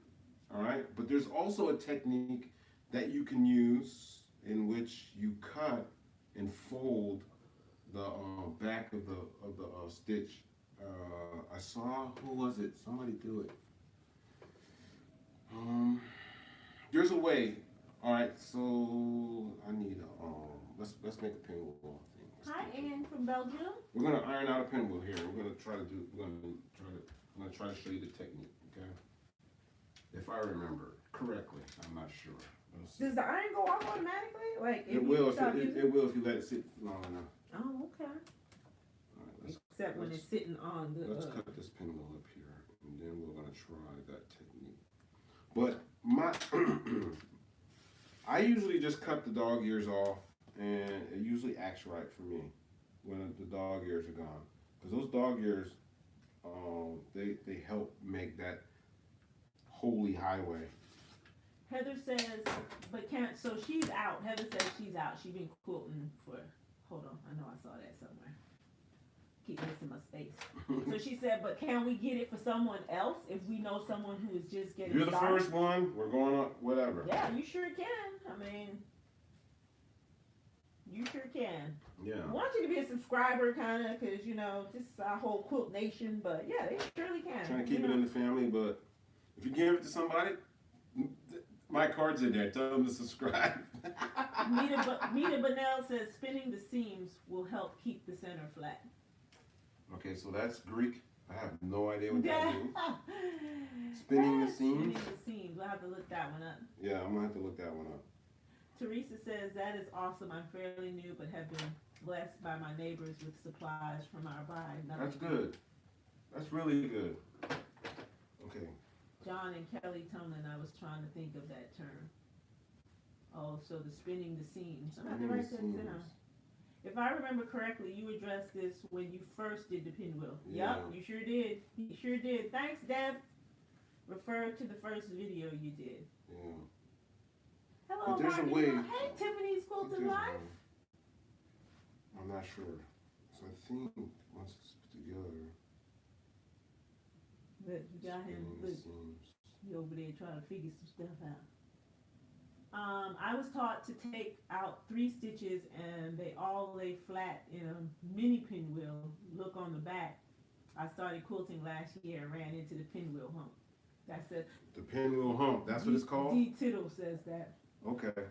All right. But there's also a technique that you can use in which you cut and fold the back of the stitch. I saw, who was it? Somebody do it. There's a way. All right, so I need a let's make a pinwheel thing. Hi, Anne from Belgium. We're gonna iron out a pinwheel here. I'm gonna try to show you the technique. Okay. If I remember correctly, I'm not sure. Does the iron go off automatically? Like it will if you let it sit long enough. Oh, okay. All right, Except when it's sitting on the. Let's cut this pinwheel up here, and then we're gonna try that technique. But I usually just cut the dog ears off, and it usually acts right for me when the dog ears are gone. Because those dog ears, they help make that holy highway. Heather says, so she's out. Heather says she's out. She's been quilting for, hold on, I know I saw that somewhere. Keep missing my space. So she said, but can we get it for someone else if we know someone who is just getting started? You're the first one, we're going up, whatever. Yeah, you sure can. I mean, you sure can. Yeah. I want you to be a subscriber, kind of, because, this is our whole Quilt Nation, but yeah, they surely can. Trying to keep it in the family, but if you give it to somebody, my card's in there. Tell them to subscribe. Mita Bonnell says spinning the seams will help keep the center flat. Okay, so that's Greek. I have no idea what that means. Spinning the seams? Spinning the seams. We'll have to look that one up. Yeah, I'm going to have to look that one up. Teresa says, that is awesome. I'm fairly new, but have been blessed by my neighbors with supplies from our bride. That's good. That's really good. Okay. John and Kelly Tonin, I was trying to think of that term. Oh, so the spinning the seams. I'm going to write that down. If I remember correctly, you addressed this when you first did the pinwheel. Yeah. Yep, you sure did. You sure did. Thanks, Deb. Refer to the first video you did. Yeah. Hello, but there's Marty. a way. Hey, Tiffany's Quilting Life. I'm not sure. So I think once it's put together. Look, you got him. Look, he over there trying to figure some stuff out. I was taught to take out 3 stitches and they all lay flat in a mini pinwheel. Look on the back. I started quilting last year and ran into the pinwheel hump. That's it. The pinwheel hump. That's what it's called? D. Tittle says that. Okay.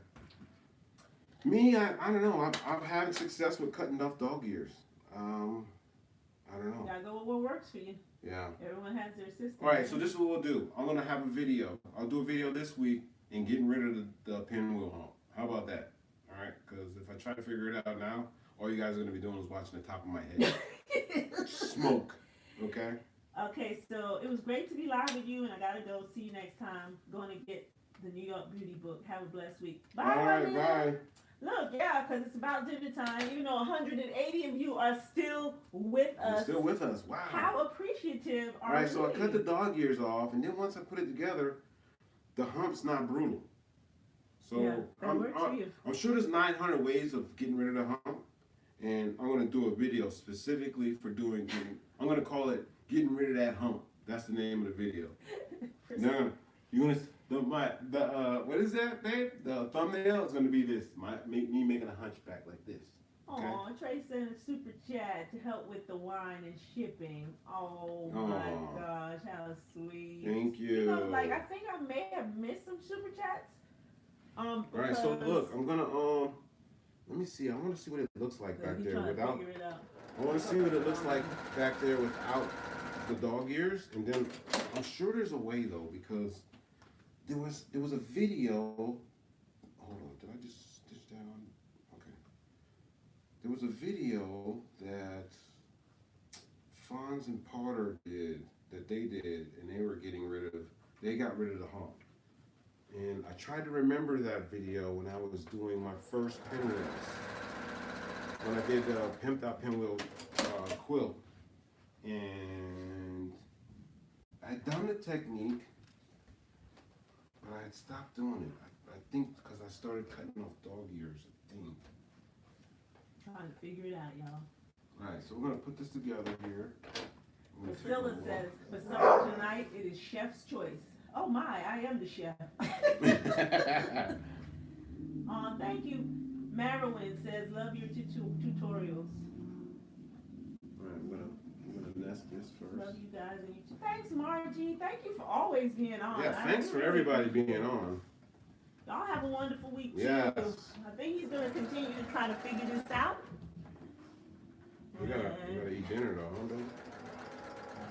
Me, I don't know. I'm having success with cutting off dog ears. I don't know. You gotta go with what works for you. Yeah. Everyone has their system. All right, so this is what we'll do. I'm going to have a video. I'll do a video this week and getting rid of the pinwheel hump. How about that? All right, because if I try to figure it out now, all you guys are going to be doing is watching the top of my head. Smoke. Okay? Okay, so it was great to be live with you, and I got to go. See you next time. Going to get the New York Beauty book. Have a blessed week. Bye. All right, bye. Look, yeah, because it's about dinner time. Even though 180 of you are still with us. Still with us. Wow. How appreciative are you? All right, so I cut the dog ears off, and then once I put it together, the hump's not brutal. So yeah, that works for you. I'm sure there's 900 ways of getting rid of the hump, and I'm going to do a video specifically for I'm going to call it Getting Rid of That Hump. That's the name of the video. Now, you want to... what is that, babe? The thumbnail is going to be this. Me making a hunchback like this. Oh, Trey sent a super chat to help with the wine and shipping. Oh my gosh, how sweet. Thank you. You know, like I think I may have missed some super chats. Alright, so look, I'm gonna let me see. I want to see what it looks like back there without. I want to see what it looks like back there without the dog ears, and then I'm sure there's a way though, because there was a video. Hold on, did I just stitch down? Okay. There was a video that Fonz and Potter did, that they did, and they got rid of the hump. And I tried to remember that video when I was doing my first pinwheels. When I did Pimped Out Pinwheel quilt. And I'd done the technique, but I had stopped doing it. I think because I started cutting off dog ears, I think. Trying to figure it out, y'all. Alright, so we're going to put this together here. Priscilla says, for supper tonight, it is chef's choice. Oh my, I am the chef. Thank you. Marilyn says, love your tutorials. Alright, I'm gonna nest this first. Love you guys. And you too. Thanks, Margie. Thank you for always being on. Yeah, thanks for everybody being on. Y'all have a wonderful week too. Yes. I think he's gonna continue to try to figure this out. We gotta eat dinner though,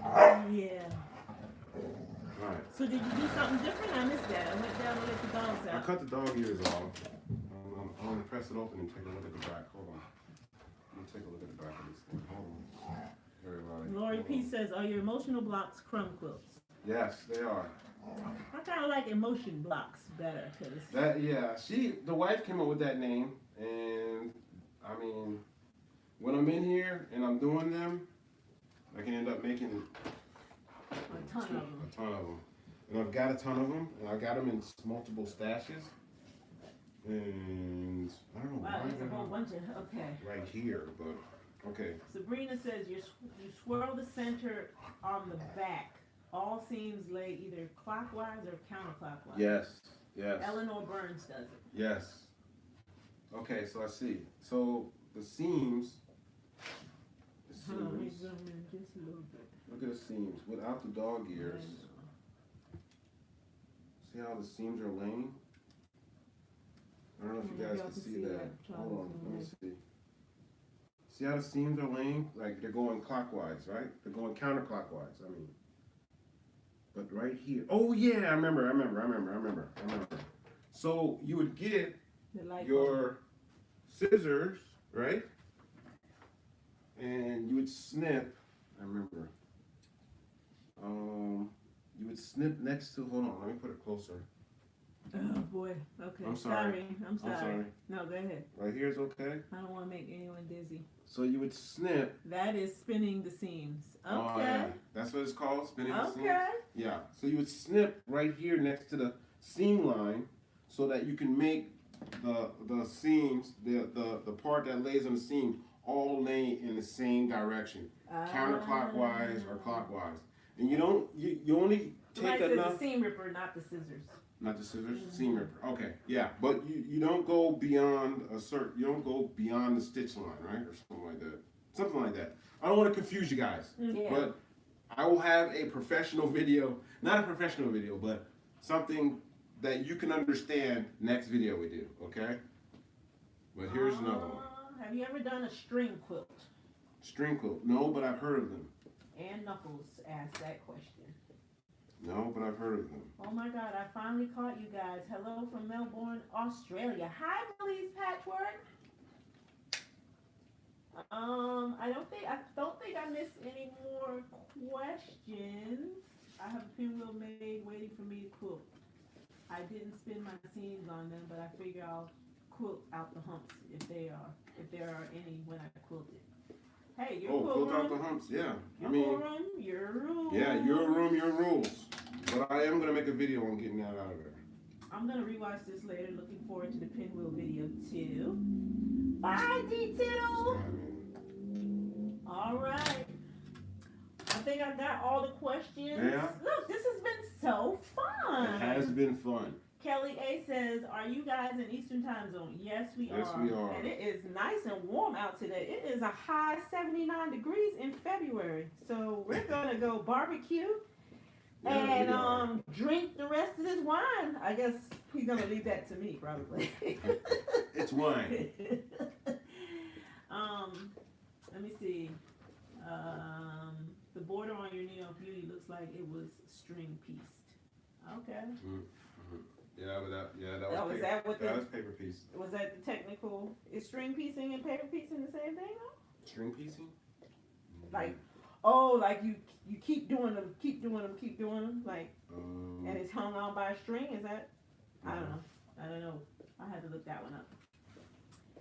huh? Yeah. Alright. So did you do something different? I missed that. I went down and let the dogs out. I cut the dog ears off. I'm gonna press it open and take a look at the back. Hold on. Let me take a look at the back of this thing. Hold on. Everybody. Lori P says, are your emotional blocks crumb quilts? Yes, they are. I kind of like emotion blocks better, cause the wife came up with that name, and I mean, when I'm in here and I'm doing them, I can end up making a ton of them. And I've got a ton of them, and I got them in multiple stashes. And I don't know why there's a whole bunch of, okay. Right here, but okay. Sabrina says you swirl the center on the back. All seams lay either clockwise or counterclockwise. Yes, yes. Eleanor Burns does it. Yes. Okay, so I see. So the seams. Just a little bit. Look at the seams without the dog ears. See how the seams are laying? I don't know if you guys can see that. Hold on, let me see. See how the seams are laying? Like they're going clockwise, right? They're going counterclockwise, I mean. But right here, oh yeah, I remember. So you would get your scissors, right? And you would snip, I remember. You would snip next to, hold on, let me put it closer. Oh boy, okay. I'm sorry. I'm sorry. No, go ahead. Right here is okay? I don't want to make anyone dizzy. So you would snip. That is spinning the seams. Okay. Oh, yeah. That's what it's called, spinning the seams? Okay. Yeah. So you would snip right here next to the seam line so that you can make the seams, the part that lays on the seam, all lay in the same direction. Counterclockwise or clockwise. And you only take enough. The seam ripper, not the scissors. Not the scissors, seam ripper. Okay, yeah, but you don't go beyond you don't go beyond the stitch line, right, or something like that. Something like that. I don't want to confuse you guys, but I will have a professional video, not a professional video, but something that you can understand next video we do. Okay. But here's another one. Have you ever done a string quilt? String quilt? No, but I've heard of them. Ann Knuckles asked that question. No, but I've heard of them. Oh my God, I finally caught you guys. Hello from Melbourne, Australia. Hi, Millie's Patchwork. I don't think I missed any more questions. I have a pinwheel made waiting for me to quilt. I didn't spin my seams on them, but I figure I'll quilt out the humps if there are any when I quilt it. Hey, your quilt out the humps, yeah. Your room, your rules. Yeah, your room, your rules. But I am gonna make a video on getting that out of there. I'm gonna rewatch this later. Looking forward to the pinwheel video too. Bye, D-Tittle. All right. I think I got all the questions. Yeah. Look, this has been so fun. It has been fun. Kelly A says, are you guys in Eastern time zone? Yes, we are. Yes, we are. And it is nice and warm out today. It is a high 79 degrees in February. So we're going to go barbecue and drink the rest of this wine. I guess he's going to leave that to me, probably. It's wine. Let me see. The border on your New York Beauty looks like it was string pieced. Okay. Mm-hmm. Yeah, but that was Oh, paper. is that what That was paper piece. Was that the technical? Is string piecing and paper piecing the same thing though? String piecing? Like you keep doing them, like, and it's hung on by a string. Is that? I don't know. I had to look that one up.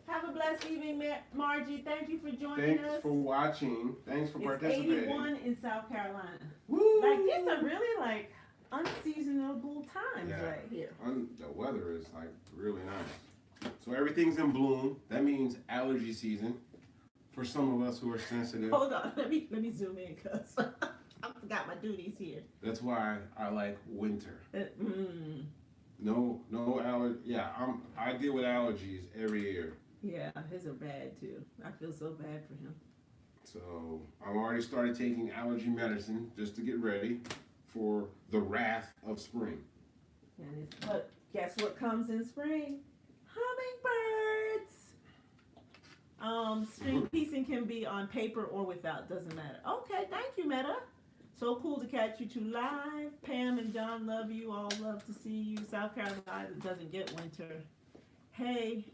Have a blessed evening, Margie. Thank you for joining us. Thanks for watching. Thanks for participating. It's 81 in South Carolina. Woo! Like these are really like unseasonable times right here. The weather is like really nice. So everything's in bloom. That means allergy season for some of us who are sensitive. Hold on, let me zoom in because I forgot my duties here. That's why I like winter. No allergy. Yeah, I deal with allergies every year. Yeah, his are bad too. I feel so bad for him. So I've already started taking allergy medicine just to get ready for the wrath of spring. But guess what comes in spring? Hummingbirds. String piecing can be on paper or without, doesn't matter. Okay, thank you, Meta. So cool to catch you two live. Pam and John love you. All love to see you. South Carolina doesn't get winter. Hey,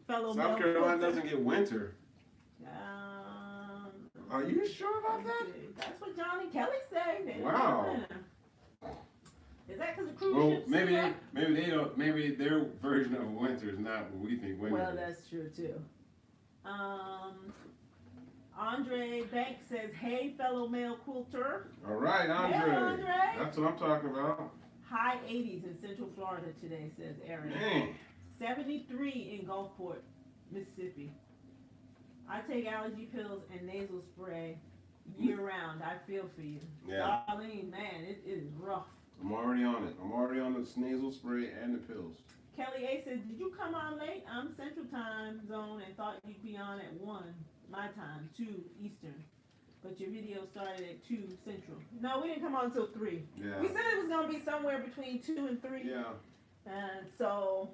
fellow South Carolina doesn't get winter. Are you sure about that? That's what John and Kelly say. Wow. Is that because the cruise ships? Maybe they don't. Maybe their version of winter is not what we think winter is. Well, that's true too. Andre Banks says, "Hey, fellow male quilter." All right, Andre. Hey, Andre. That's what I'm talking about. High 80s in Central Florida today, says Aaron. Man. 73 in Gulfport, Mississippi. I take allergy pills and nasal spray year round. I feel for you. Yeah. Darlene, man, it is rough. I'm already on it. I'm already on the nasal spray and the pills. Kelly A says, did you come on late? I'm Central Time Zone and thought you'd be on at 1 my time, 2 Eastern. But your video started at 2 Central. No, we didn't come on until 3. Yeah. We said it was going to be somewhere between 2 and 3. Yeah. And so,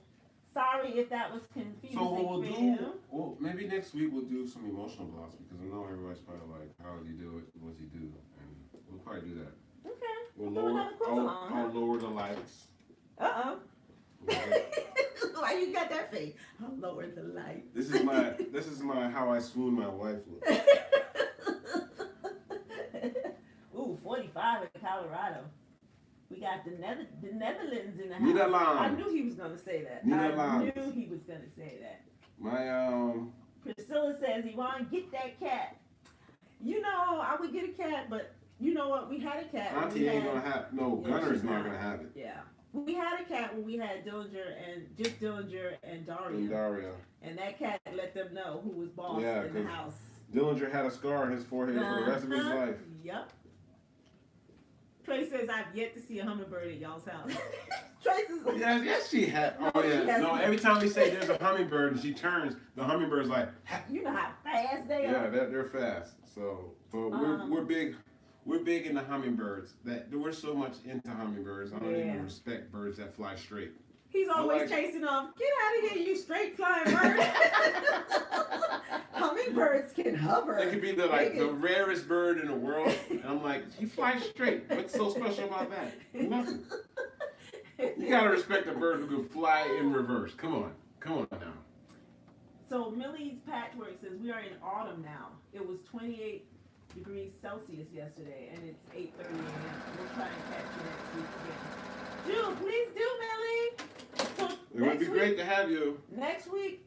sorry if that was confusing. So what we'll for do, you. well, maybe next week we'll do some emotional blocks because I know everybody's probably like, how does he do it? What does he do? And we'll probably do that. Okay. We'll lower, I'll lower the lights. Uh-oh. Why you got that face? I'll lower the lights. This is my how I swoon my wife look. Ooh, 45 in Colorado. We got the Netherlands in the house. Nederland. I knew he was gonna say that. Nederland. I knew he was gonna say that. My Priscilla says, Yvonne, get that cat. You know, I would get a cat, but you know what? We had a cat. Auntie ain't gonna have Gunner's not gonna have it. Yeah. We had a cat when we had Dillinger and Daria. And that cat let them know who was boss in the house. Dillinger had a scar on his forehead for the rest of his life. Yep. Trey says, I've yet to see a hummingbird at y'all's house. Trey says, yes, she had. Oh, yeah. No, every time we say there's a hummingbird and she turns, the hummingbird's like, you know how fast they are. Yeah, they're fast. So, but we're big. We're big into hummingbirds. We're so much into hummingbirds. I don't even respect birds that fly straight. He's always chasing off. Get out of here, you straight flying bird. Hummingbirds can hover. It could be the rarest bird in the world. And I'm like, he flies straight. What's so special about that? Nothing. You gotta respect a bird who can fly in reverse. Come on now. So Millie's Patchwork says we are in autumn now. It was 28 degrees Celsius yesterday, and it's 8:30 a.m. We'll try and catch you next week again. Do, please do, Millie. So it would be great to have you. Next week,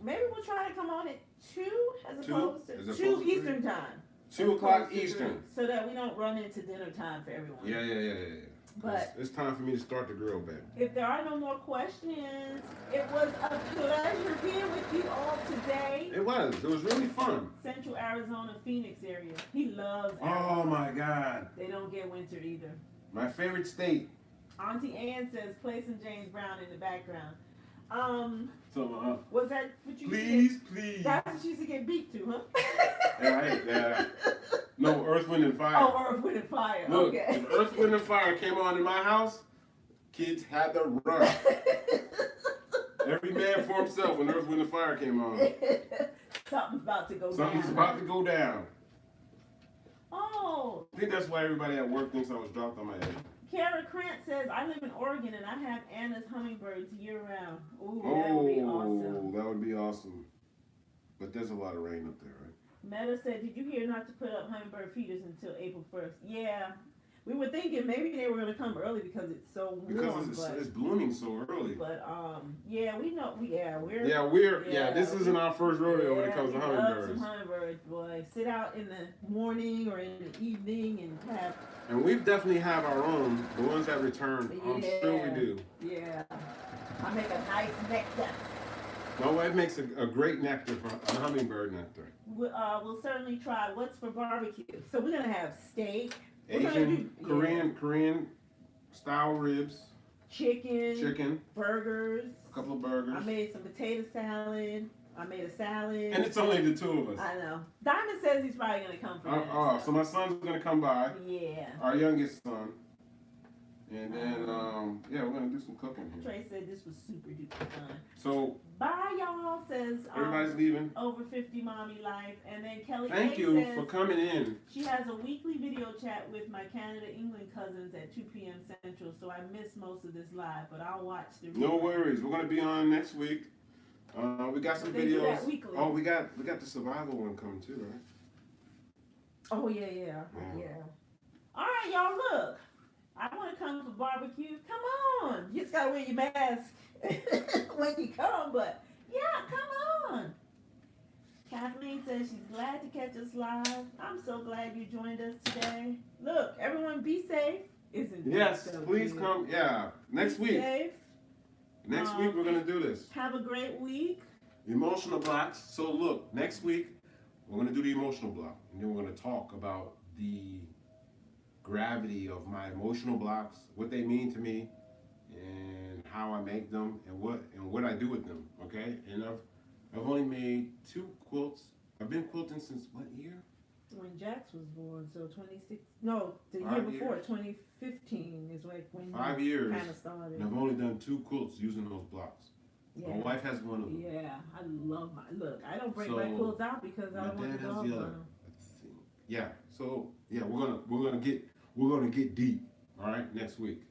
maybe we'll try to come on at 2 as opposed to 2 to Eastern time. 2 o'clock Eastern. So that we don't run into dinner time for everyone. Yeah. But it's time for me to start the grill back. If there are no more questions, it was a pleasure being with you all today. It was really fun. Central Arizona, Phoenix area. He loves Arizona. Oh my God. They don't get winter either. My favorite state. Auntie Ann says, play some James Brown in the background. So, was that what you please, please. That's what you used to get beat to, huh? Yeah. No, Earth, Wind, and Fire. Oh, Earth, Wind, and Fire. Look, Okay. if Earth, Wind, and Fire came on in my house, kids had to run. Every man for himself when Earth, Wind, and Fire came on. Something's about to go down. Something's about to go down. Oh. I think that's why everybody at work thinks I was dropped on my head. Kara Krantz says, I live in Oregon and I have Anna's hummingbirds year round. Ooh, that would be awesome. That would be awesome. But there's a lot of rain up there, right? Meta said, did you hear not to put up hummingbird feeders until April 1st? Yeah. We were thinking maybe they were going to come early because it's so warm. Because it's blooming so early. But, yeah, we know. This isn't our first rodeo when it comes to hummingbirds. Some hummingbirds, boy. Sit out in the morning or in the evening and have. And we've definitely have our own, the ones that return. I'm sure we do. Yeah. I make a nice nectar. My wife makes a great nectar, a hummingbird nectar. We'll certainly try. What's for barbecue? So we're gonna have steak. Asian, Korean style ribs. Chicken. Burgers. A couple of burgers. I made some potato salad. I made a salad. And it's only the two of us. I know. Diamond says he's probably gonna come for that. So my son's gonna come by. Yeah. Our youngest son. And then, we're gonna do some cooking here. Trey said this was super duper fun. So, bye y'all, says everybody's leaving. Over 50 Mommy Life. And then Kelly Thank you says for coming in. She has a weekly video chat with my Canada England cousins at 2 p.m. Central, so I missed most of this live, but I'll watch the replay. No worries. We're gonna be on next week. We got some videos. Do that weekly. Oh, we got the survival one coming too, right? Oh yeah. All right, y'all, look. I want to come for barbecue. Come on. You just got to wear your mask when you come, but yeah, come on. Kathleen says she's glad to catch us live. I'm so glad you joined us today. Look, everyone be safe. Isn't Yes, so please good? come. Yeah, next week. Safe. Next week we're going to do this. Have a great week. Emotional blocks. So look, next week we're going to do the emotional block. And then we're going to talk about the gravity of my emotional blocks, what they mean to me, and how I make them, and what I do with them. Okay, and I've only made 2 quilts. I've been quilting since what year? When Jax was born, so 26. No, the year before, 2015 is like when 5 years. Kind of started. And I've only done 2 quilts using those blocks. Yeah. My wife has one of them. Yeah, I love my look. I don't break my quilts out because I don't want to go on them. Yeah. So yeah, we're gonna get deep. All right, next week.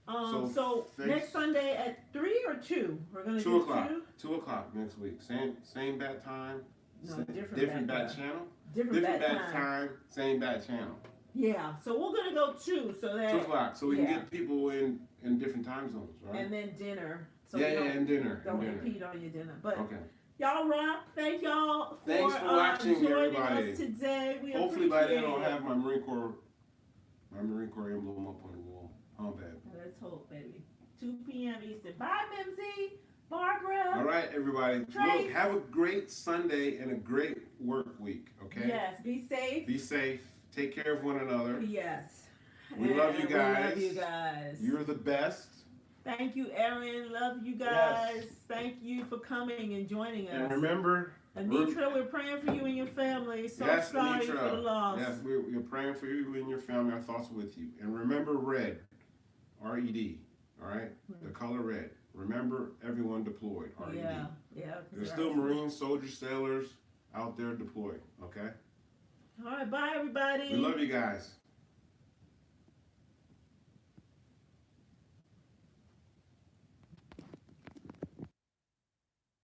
So next Sunday at 3 or 2, we're gonna 2 do o'clock. 2? 2 o'clock next week. Same bat time. No, different bat channel. Different bat time. Same bat channel. Yeah. So we're gonna go 2 so that 2 o'clock, so we can get people in different time zones, right? And then dinner. So and dinner. Don't impede on your dinner, but. Okay. Y'all rock. Thank y'all Thanks for watching, joining everybody. us today. We hopefully by then I'll it. have my Marine Corps emblem up on the wall. Oh, babe. Let's hope, baby. 2 p.m. Eastern. Bye, Mimsy. Barbara. All right, everybody. Trace. Look, have a great Sunday and a great work week, okay? Yes, be safe. Be safe. Take care of one another. Yes. We love you guys. We love you guys. You're the best. Thank you, Erin. Love you guys. Yes. Thank you for coming and joining us. And remember, Anitra, we're praying for you and your family. So sorry for the loss. Yes, we're praying for you and your family. Our thoughts are with you. And remember red, R-E-D, all right? The color red. Remember everyone deployed, R-E-D. Yeah. There's still Marines, soldiers, sailors out there deployed, okay? All right, bye, everybody. We love you guys.